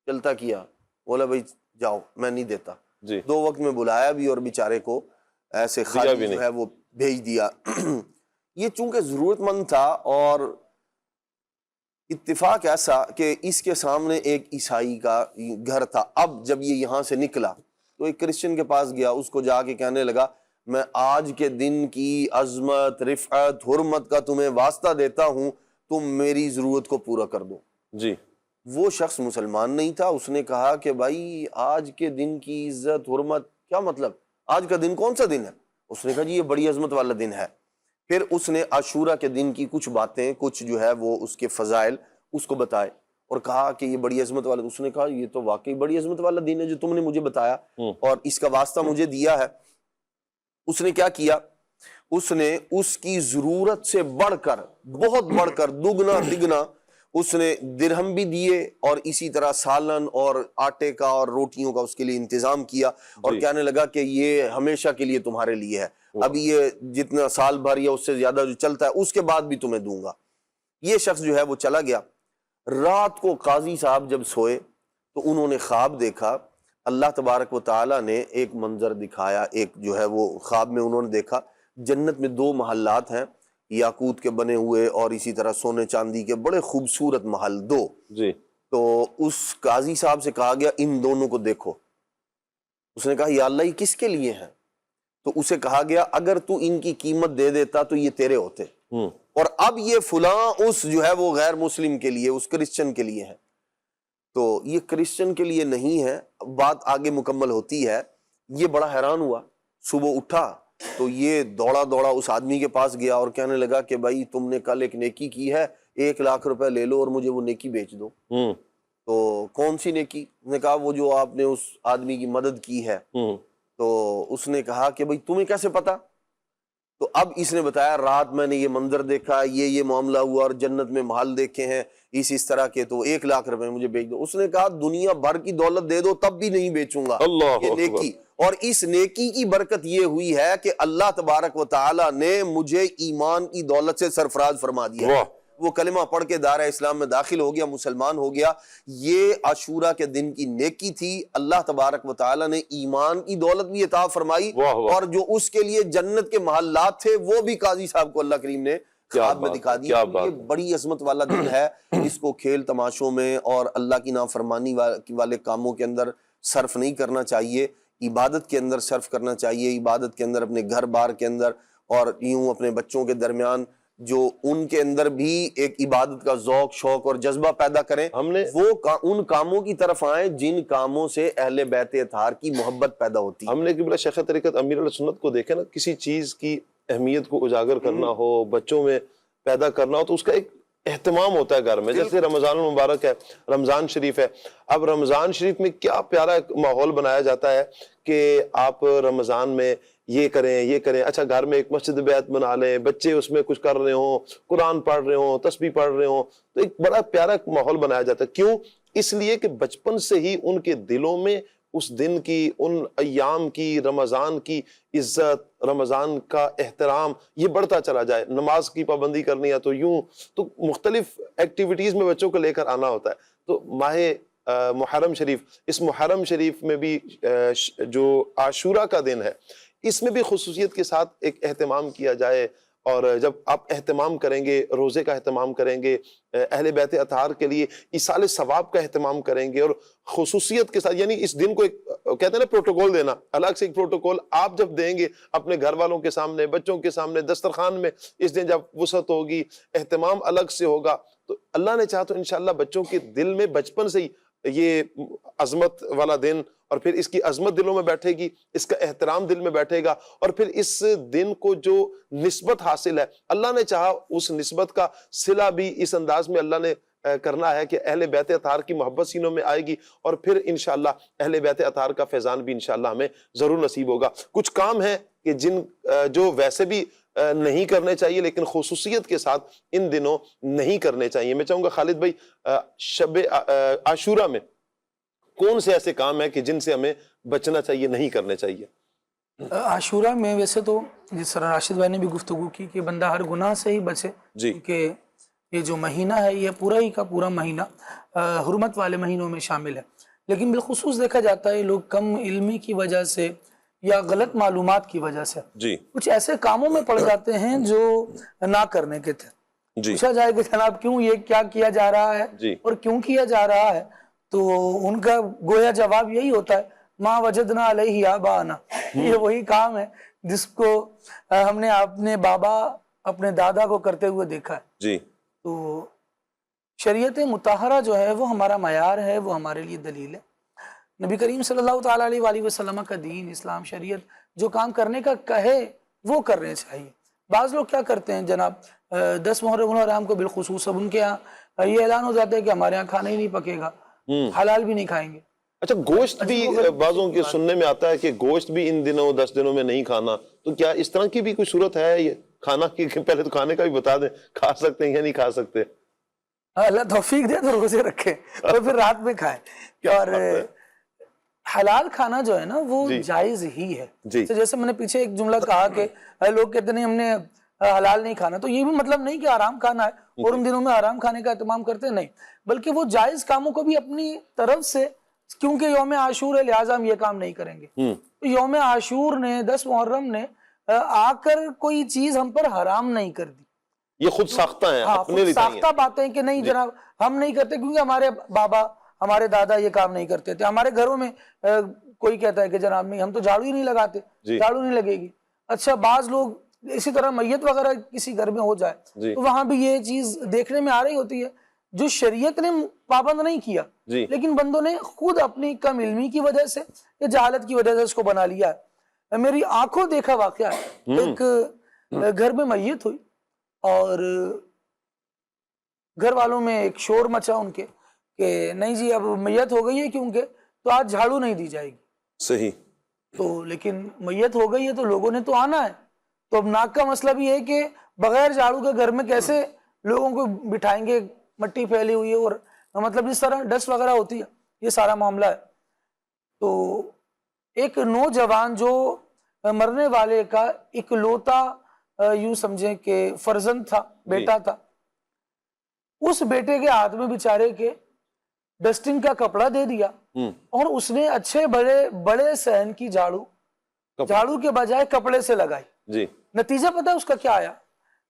چلتا کیا، بولا بھائی جاؤ میں نہیں دیتا۔ 2 وقت میں بلایا بھی اور بیچارے کو ایسے خالی جو ہے وہ بھیج دیا۔ یہ چونکہ ضرورت مند تھا اور اتفاق ایسا کہ اس کے سامنے ایک عیسائی کا گھر تھا۔ اب جب یہ یہاں سے نکلا تو ایک کرسچن کے پاس گیا، اس کو جا کے کہنے لگا میں آج کے دن کی عظمت، رفعت، حرمت کا تمہیں واسطہ دیتا ہوں، تم میری ضرورت کو پورا کر دو۔ وہ شخص مسلمان نہیں تھا، اس نے کہا کہ بھائی آج کے دن کی عزت، حرمت، کیا مطلب؟ آج کا دن کون سا دن ہے؟ اس نے کہا جی یہ بڑی عظمت والا دن ہے۔ پھر اس نے عاشورہ کے دن کی کچھ باتیں، کچھ جو ہے وہ اس کے فضائل اس کو بتائے اور کہا کہ یہ بڑی عظمت والا۔ اس نے کہا یہ تو واقعی بڑی عظمت والا دن ہے جو تم نے مجھے بتایا اور اس کا واسطہ مجھے دیا ہے۔ اس نے کیا کیا؟ اس نے اس کی ضرورت سے بڑھ کر، بہت بڑھ کر، دگنا دگنا اس نے درہم بھی دیے اور اسی طرح سالن اور آٹے کا اور روٹیوں کا اس کے لیے انتظام کیا اور کہنے لگا کہ یہ ہمیشہ کے لیے تمہارے لیے ہے، ابھی یہ جتنا سال بھر یا اس سے زیادہ جو چلتا ہے اس کے بعد بھی تمہیں دوں گا۔ یہ شخص جو ہے وہ چلا گیا۔ رات کو قاضی صاحب جب سوئے تو انہوں نے خواب دیکھا، اللہ تبارک و تعالیٰ نے ایک منظر دکھایا، ایک جو ہے وہ خواب میں انہوں نے دیکھا جنت میں 2 محلات ہیں، یاقوت کے بنے ہوئے اور اسی طرح سونے چاندی کے بڑے خوبصورت محل 2۔ تو اس قاضی صاحب سے کہا گیا ان دونوں کو دیکھو۔ اس نے کہا یا اللہ یہ کس کے لیے ہیں؟ تو اسے کہا گیا اگر تو ان کی قیمت دے دیتا تو یہ تیرے ہوتے، اور اب یہ فلاں اس جو ہے وہ غیر مسلم کے لیے، اس کرسچن کے لیے ہے۔ تو یہ کرسچن کے لیے نہیں ہے، بات آگے مکمل ہوتی ہے۔ یہ بڑا حیران ہوا، صبح اٹھا تو یہ دوڑا دوڑا اس آدمی کے پاس گیا اور کہنے لگا کہ بھائی تم نے کل ایک نیکی کی ہے، 1 لاکھ روپے لے لو اور مجھے وہ نیکی بیچ دو۔ تو کون سی نیکی؟ اس نے کہا وہ جو آپ نے اس آدمی کی مدد کی ہے۔ تو اس نے کہا کہ بھئی تمہیں کیسے پتا؟ تو اب اس نے بتایا رات میں نے یہ منظر دیکھا، یہ معاملہ ہوا اور جنت میں محل دیکھے ہیں اس طرح کے، تو 1 لاکھ روپے مجھے بیچ دو۔ اس نے کہا دنیا بھر کی دولت دے دو تب بھی نہیں بیچوں گا یہ نیکی، اور اس نیکی کی برکت یہ ہوئی ہے کہ اللہ تبارک و تعالی نے مجھے ایمان کی دولت سے سرفراز فرما دیا۔ وہ کلمہ پڑھ کے دائرہ اسلام میں داخل ہو گیا، مسلمان ہو گیا۔ یہ عاشورہ کے دن کی نیکی تھی، اللہ تبارک و تعالی نے ایمان کی دولت بھی عطا فرمائی، اور جو اس کے لیے جنت کے محلات تھے وہ بھی قاضی صاحب کو اللہ کریم نے خواب میں دکھا دیا۔ یہ بڑی عظمت والا دن ہے، اس کو کھیل تماشوں میں اور اللہ کی نافرمانی والے کاموں کے اندر صرف نہیں کرنا چاہیے، عبادت کے اندر صرف کرنا چاہیے، عبادت کے اندر اپنے گھر بار کے اندر اور یوں اپنے بچوں کے درمیان جو ان کے اندر بھی ایک عبادت کا ذوق، شوق اور جذبہ پیدا کریں، وہ ان کاموں کی طرف آئیں جن کاموں سے اہل بیت اطہار کی محبت پیدا ہوتی ہے۔ ہم نے قبلہ شیخ طریقت امیر علیہ سنت کو دیکھے نا، کسی چیز کی اہمیت کو اجاگر کرنا ہو، بچوں میں پیدا کرنا ہو، تو اس کا ایک اہتمام ہوتا ہے گھر میں. جیسے رمضان المبارک ہے، رمضان شریف ہے. اب رمضان شریف میں کیا پیارا ایک ماحول بنایا جاتا ہے کہ آپ رمضان میں یہ کریں یہ کریں. اچھا گھر میں ایک مسجد بیت بنا لیں، بچے اس میں کچھ کر رہے ہوں، قرآن پڑھ رہے ہوں، تسبیح پڑھ رہے ہوں، تو ایک بڑا پیارا ماحول بنایا جاتا ہے. کیوں؟ اس لیے کہ بچپن سے ہی ان کے دلوں میں اس دن کی، ان ایام کی، رمضان کی عزت، رمضان کا احترام یہ بڑھتا چلا جائے. نماز کی پابندی کرنی ہے تو یوں، تو مختلف ایکٹیویٹیز میں بچوں کو لے کر آنا ہوتا ہے. تو ماہ محرم شریف، اس محرم شریف میں بھی جو عاشورہ کا دن ہے، اس میں بھی خصوصیت کے ساتھ ایک اہتمام کیا جائے. اور جب آپ اہتمام کریں گے، روزے کا اہتمام کریں گے، اہل بیت اطہار کے لیے ایصال ثواب کا اہتمام کریں گے، اور خصوصیت کے ساتھ، یعنی اس دن کو ایک کہتے ہیں نا پروٹوکول دینا، الگ سے ایک پروٹوکول آپ جب دیں گے اپنے گھر والوں کے سامنے، بچوں کے سامنے، دسترخوان میں اس دن جب وسعت ہوگی، اہتمام الگ سے ہوگا، تو اللہ نے چاہا تو انشاءاللہ بچوں کے دل میں بچپن سے ہی یہ عظمت والا دن، اور پھر اس کی عظمت دلوں میں بیٹھے گی، اس کا احترام دل میں بیٹھے گا، اور پھر اس دن کو جو نسبت حاصل ہے، اللہ نے چاہا اس نسبت کا صلہ بھی اس انداز میں اللہ نے کرنا ہے کہ اہل بیت اطہار کی محبت سینوں میں آئے گی، اور پھر انشاءاللہ اہل بیت اطہار کا فیضان بھی انشاءاللہ ہمیں ضرور نصیب ہوگا. کچھ کام ہیں کہ جن جو ویسے بھی نہیں کرنے چاہیے لیکن خصوصیت کے ساتھ ان دنوں نہیں کرنے چاہیے. میں چاہوں گا خالد بھائی، شب عاشورہ میں کون سے ایسے کام ہیں کہ جن سے ہمیں بچنا چاہیے، نہیں کرنے چاہیے؟ عاشورہ میں ویسے تو جس طرح راشد بھائی نے بھی گفتگو کی کہ بندہ ہر گناہ سے ہی بچے، کیونکہ یہ جو مہینہ ہے یہ پورا ہی کا پورا مہینہ حرمت والے مہینوں میں شامل ہے. لیکن بالخصوص دیکھا جاتا ہے لوگ کم علمی کی وجہ سے یا غلط معلومات کی وجہ سے کچھ ایسے کاموں میں پڑ جاتے ہیں جو نہ کرنے کے تھے. پوچھا جائے کہ جناب کیوں یہ کیا کیا جا رہا ہے اور کیوں کیا جا رہا ہے، تو ان کا گویا جواب یہی ہوتا ہے، ما وجدنا علیہ آباءنا. یہ وہی کام ہے جس کو ہم نے اپنے بابا، اپنے دادا کو کرتے ہوئے دیکھا ہے. تو شریعت مطہرہ جو ہے وہ ہمارا معیار ہے، وہ ہمارے لیے دلیل ہے. نبی کریم صلی اللہ تعالیٰ علیہ وآلہ وسلم کا دین، اسلام، شریعت جو کام کرنے کا کہے وہ کرنے چاہیے. بعض لوگ کیا کرتے ہیں جناب، 10 محرم الحرام کو بالخصوص اب ان کے یہاں یہ اعلان ہو جاتا ہے کہ ہمارے یہاں کھانا ہی نہیں پکے گا، حلال بھی نہیں کھائیں گے. اچھا گوشت بھی بعضوں کے سننے میں آتا ہے کہ گوشت بھی ان دنوں 10 دنوں میں نہیں کھانا، تو کیا اس طرح کی بھی کوئی صورت ہے؟ یہ کھانا کی پہلے تو کھانے کا بھی بتا دیں، کھا سکتے ہیں یا نہیں کھا سکتے؟ اللہ توفیق دے تو روزے رکھیں اور پھر رات میں کھائیں. اور حلال کھانا جو ہے نا وہ جائز ہی ہے. جیسے میں نے پیچھے ایک جملہ کہا کہ لوگ کہتے نہیں ہم نے حلال نہیں کھانا، تو یہ بھی مطلب نہیں کہ حرام کھانا ہے اور ان دنوں میں حرام کھانے کا اہتمام کرتے نہیں، بلکہ وہ جائز کاموں کو بھی اپنی طرف سے، کیونکہ یوم عاشور ہے لہٰذا ہم یہ کام نہیں کریں گے. تو یوم عاشور نے، 10 محرم نے آ کر کوئی چیز ہم پر حرام نہیں کر دی. یہ خود ساختہ ہیں، اپنے لیے ساختہ باتیں کہ نہیں جناب ہم نہیں کرتے کیونکہ ہمارے بابا، ہمارے دادا یہ کام نہیں کرتے تھے. ہمارے گھروں میں کوئی کہتا ہے کہ جناب نہیں ہم تو جھاڑو ہی نہیں لگاتے، جھاڑو نہیں لگے گی. اچھا بعض لوگ اسی طرح میت وغیرہ کسی گھر میں ہو جائے تو وہاں بھی یہ چیز دیکھنے میں آ رہی ہوتی ہے جو شریعت نے پابند نہیں کیا، لیکن بندوں نے خود اپنی کم علمی کی وجہ سے یا جہالت کی وجہ سے اس کو بنا لیا ہے. میری آنکھوں دیکھا واقعہ ہے، ایک گھر میں میت ہوئی اور گھر والوں میں ایک شور مچا ان کے کہ نہیں جی اب میت ہو گئی ہے کیونکہ تو آج جھاڑو نہیں دی جائے گی. صحیح. تو لیکن میت ہو گئی ہے تو لوگوں نے تو آنا ہے. تو اب ناک کا مسئلہ بھی ہے کہ بغیر جھاڑو کے گھر میں کیسے لوگوں کو بٹھائیں گے، مٹی پھیلی ہوئی ہے اور مطلب جس طرح ڈسٹ وغیرہ ہوتی ہے یہ سارا معاملہ ہے. تو ایک نوجوان جو مرنے والے کا اکلوتا یوں سمجھیں کہ فرزند تھا، بیٹا تھا، اس بیٹے کے ہاتھ میں بیچارے کے ڈسٹنگ کا کپڑا دے دیا اور اس نے اچھے بڑے صحن کی جھاڑو کے بجائے کپڑے سے لگائی. نتیجہ پتہ اس کا کیا آیا؟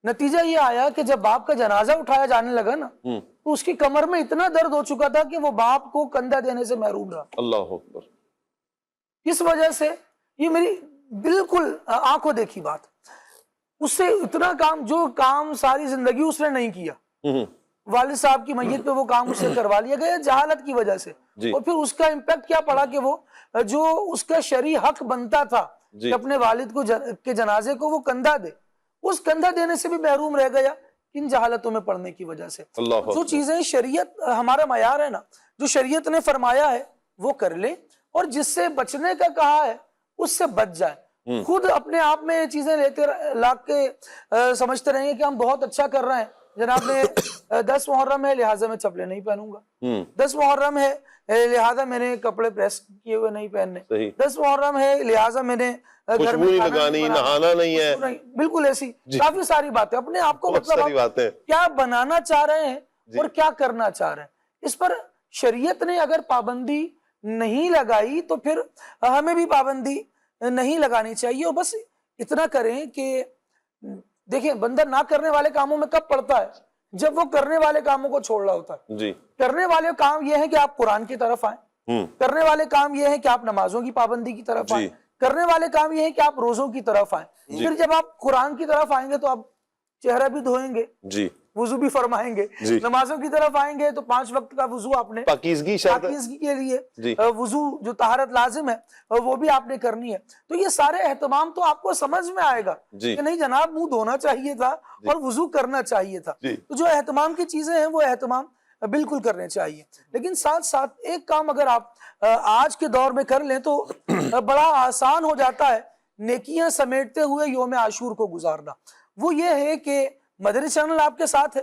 نتیجہ یہ آیا کہ جب باپ کا جنازہ اٹھایا جانے لگا نا تو اس کی کمر میں اتنا درد ہو چکا تھا کہ وہ باپ کو کندھا دینے سے محروم رہا. اللہ اکبر. اس وجہ سے یہ میری بالکل آنکھوں دیکھی بات، اس سے اتنا کام، جو کام ساری زندگی اس نے نہیں کیا، والد صاحب کی میت پہ وہ کام اس سے کروا لیا گیا جہالت کی وجہ سے. اور پھر اس کا امپیکٹ کیا پڑا کہ وہ جو اس کا شرعی حق بنتا تھا کہ اپنے والد کو کے جنازے کو وہ کندھا دے، اس کندھا دینے سے بھی محروم رہ گیا ان جہالتوں میں پڑھنے کی وجہ سے. جو چیزیں شریعت ہمارا معیار ہے نا, جو شریعت نے فرمایا ہے وہ کر لیں, اور جس سے بچنے کا کہا ہے اس سے بچ جائیں. خود اپنے آپ میں چیزیں لیتے لا کے سمجھتے رہیں گے کہ ہم بہت اچھا کر رہے ہیں. جناب نے 10 محرم ہے لہٰذا میں چپلے نہیں پہنوں گا, 10 محرم ہے لہٰذا میں نے کپڑے پریس کیے ہوئے نہیں پہننے, 10 محرم ہے لہٰذا میں نے گھر میں نہانا نہیں ہے, بالکل ایسی کافی ساری باتیں اپنے آپ کو مطلب کیا بنانا چاہ رہے ہیں اور کیا کرنا چاہ رہے ہیں. اس پر شریعت نے اگر پابندی نہیں لگائی تو پھر ہمیں بھی پابندی نہیں لگانی چاہیے. اور بس اتنا کریں کہ دیکھیں بندہ نہ کرنے والے کاموں میں کب پڑتا ہے, جب وہ کرنے والے کاموں کو چھوڑ رہا ہوتا ہے. کرنے والے کام یہ ہے کہ آپ قرآن کی طرف آئیں, کرنے والے کام یہ ہے کہ آپ نمازوں کی پابندی کی طرف آئیں, کرنے والے کام یہ ہے کہ آپ روزوں کی طرف آئیں. پھر جب آپ قرآن کی طرف آئیں گے تو آپ چہرہ بھی دھوئیں گے, وضو بھی فرمائیں گے, نمازوں کی طرف آئیں گے تو 5 وقت کا وضو آپ نے پاکیزگی کے لیے وضو جو طہارت لازم ہے وہ بھی آپ نے کرنی ہے. تو یہ سارے اہتمام تو آپ کو سمجھ میں آئے گا کہ نہیں جناب منہ دھونا چاہیے تھا اور وضو کرنا چاہیے تھا. تو جو اہتمام کی چیزیں ہیں وہ اہتمام بالکل کرنے چاہیے. لیکن ساتھ ساتھ ایک کام اگر آپ آج کے دور میں کر لیں تو بڑا آسان ہو جاتا ہے نیکیاں سمیٹتے ہوئے یوم عاشور کو گزارنا. وہ یہ ہے کہ مدنی چینل آپ کے ساتھ ہے,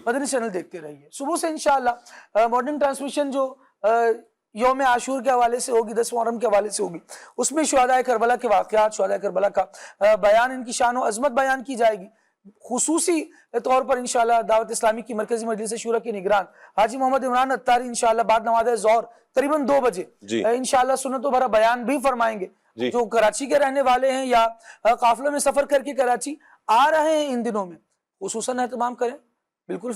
مدنی چینل دیکھتے رہیے. صبح سے انشاءاللہ مارننگ ٹرانسمیشن جو یوم عاشور کے حوالے سے ہوگی, 10 محرم کے حوالے سے ہوگی, اس میں شہداء کربلا کے واقعات, شہداء کربلا کا بیان, ان کی شان و عظمت بیان کی جائے گی. خصوصی طور پر انشاءاللہ دعوت اسلامی کی مرکزی مجلس شورا کے نگران حاجی محمد عمران اتاری انشاءاللہ بعد نماز ظہر تقریباً 2 بجے انشاءاللہ سنت و بھرا بیان بھی فرمائیں گے. جو کراچی کے رہنے والے ہیں یا قافلوں میں سفر کر کے کراچی آ رہے ہیں ان دنوں میں خصوصاً اہتمام کریں, بالکل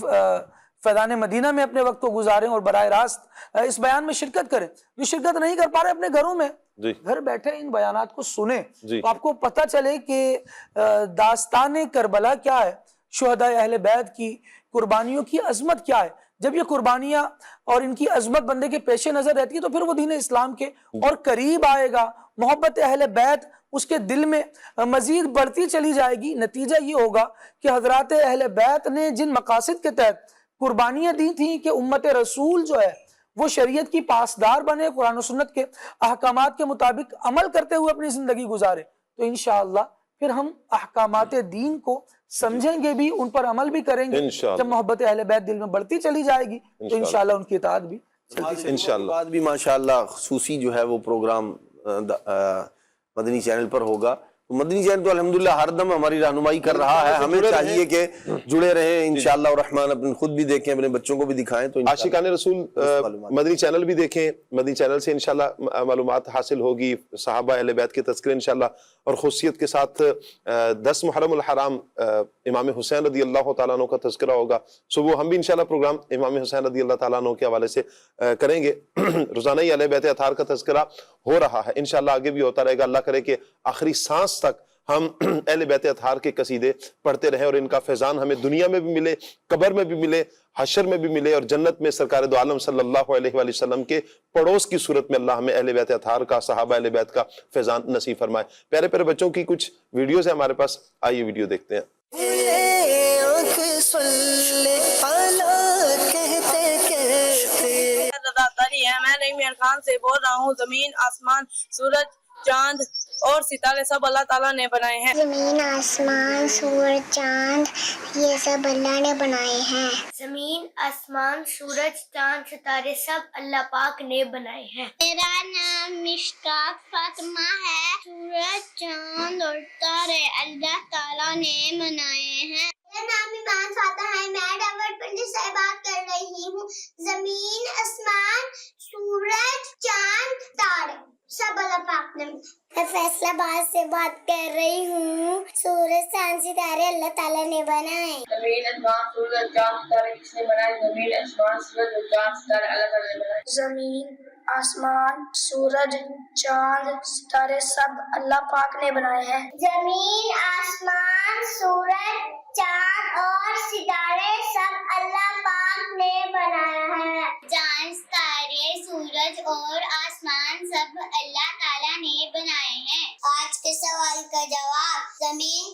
فیضان مدینہ میں اپنے وقت کو گزاریں اور براہ راست اس بیان میں شرکت کریں. جو شرکت نہیں کر پا رہے اپنے گھروں میں گھر بیٹھے ان بیانات کو سنیں تو آپ کو پتہ چلے کہ داستان کربلا کیا ہے, شہداء اہل بیت کی قربانیوں کی عظمت کیا ہے. جب یہ قربانیاں اور ان کی عظمت بندے کے پیش نظر رہتی ہے تو پھر وہ دین اسلام کے اور قریب آئے گا, محبت اہل بیت اس کے دل میں مزید بڑھتی چلی جائے گی. نتیجہ یہ ہوگا کہ حضرات اہل بیت نے جن مقاصد کے تحت قربانیاں دی تھیں کہ امت رسول جو ہے وہ شریعت کی پاسدار بنے, قرآن و سنت کے احکامات کے مطابق عمل کرتے ہوئے اپنی زندگی گزارے, تو انشاءاللہ پھر ہم احکامات دین کو سمجھیں گے بھی, ان پر عمل بھی کریں گے. جب محبت اہل بیت دل میں بڑھتی چلی جائے گی تو انشاءاللہ ان کی اطاعت بھی انشاءاللہ بھی ماشاءاللہ خصوصی جو ہے وہ پروگرام مدنی چینل پر ہوگا. مدنی چینل تو الحمدللہ ہر دم ہماری رہنمائی کر رہا ہے, ہمیں چاہیے کہ جڑے رہیں انشاءاللہ الرحمن, اپنے خود بھی دیکھیں, اپنے بچوں کو بھی دکھائیں. تو عاشقان رسول مدنی چینل بھی دیکھیں, مدنی چینل سے انشاءاللہ معلومات حاصل ہوگی, صحابہ اہل بیت کے تذکرے انشاءاللہ, اور خصوصیت کے ساتھ 10 محرم الحرام امام حسین رضی اللہ تعالیٰ عنہ کا تذکرہ ہوگا. صبح ہم بھی انشاءاللہ پروگرام امام حسین رضی اللہ تعالیٰ عنہ کے حوالے سے کریں گے. روزانہ ہی اہل بیت اطہار کا تذکرہ ہو رہا ہے, انشاءاللہ آگے بھی ہوتا رہے گا. اللہ کرے کہ آخری سانس تک ہم اہل بیت اطہار کے قصیدے پڑھتے رہیں اور ان کا فیضان ہمیں دنیا میں بھی ملے, قبر میں بھی ملے, حشر میں بھی ملے, اور جنت میں سرکار دو عالم صلی اللہ علیہ وآلہ وسلم کے پڑوس کی صورت میں اللہ ہمیں اہل بیت اطہار کا, صحابہ اہل بیت کا فیضان نصیب فرمائے. پیارے پیارے بچوں کی کچھ ویڈیوز ہیں ہمارے پاس, آئیے ویڈیو دیکھتے ہیں. میں رحیم خان سے بول رہا ہوں. زمین, آسمان, سورج, چاند اور ستارے سب اللہ تعالیٰ نے بنائے ہیں. زمین, آسمان, سورج, چاند یہ سب اللہ نے بنائے ہیں. زمین, آسمان, سورج, چاند, ستارے سب اللہ پاک نے بنائے ہیں. میرا نام مشتاق فاطمہ ہے. سورج, چاند اور ستارے اللہ تعالیٰ نے بنائے ہیں. میرا نام ایمان فاتح ہے. میں ڈاور پنڈی سے بات کر رہی ہوں. زمین, آسمان, سورج, چاند, ستارے سب اللہ پاک نے. میں فیصلہ آباد سے بات کر رہی ہوں. سورج, چاند, ستارے اللہ تعالیٰ نے بنائے. زمین, آسمان, سورج, چاند, ستارے کس نے بنائے؟ زمین, آسمان, سورج اور چاند, ستارے اللہ تعالیٰ نے بنائے. زمین, آسمان, سورج, چاند, ستارے سب اللہ پاک نے بنائے ہیں. زمین, آسمان, سورج, چاند اور ستارے سب اللہ پاک نے بنایا ہے. چاند, ستارے, سورج اور آسمان سب اللہ تعالیٰ نے بنائے ہیں. آج کے سوال کا جواب: زمین,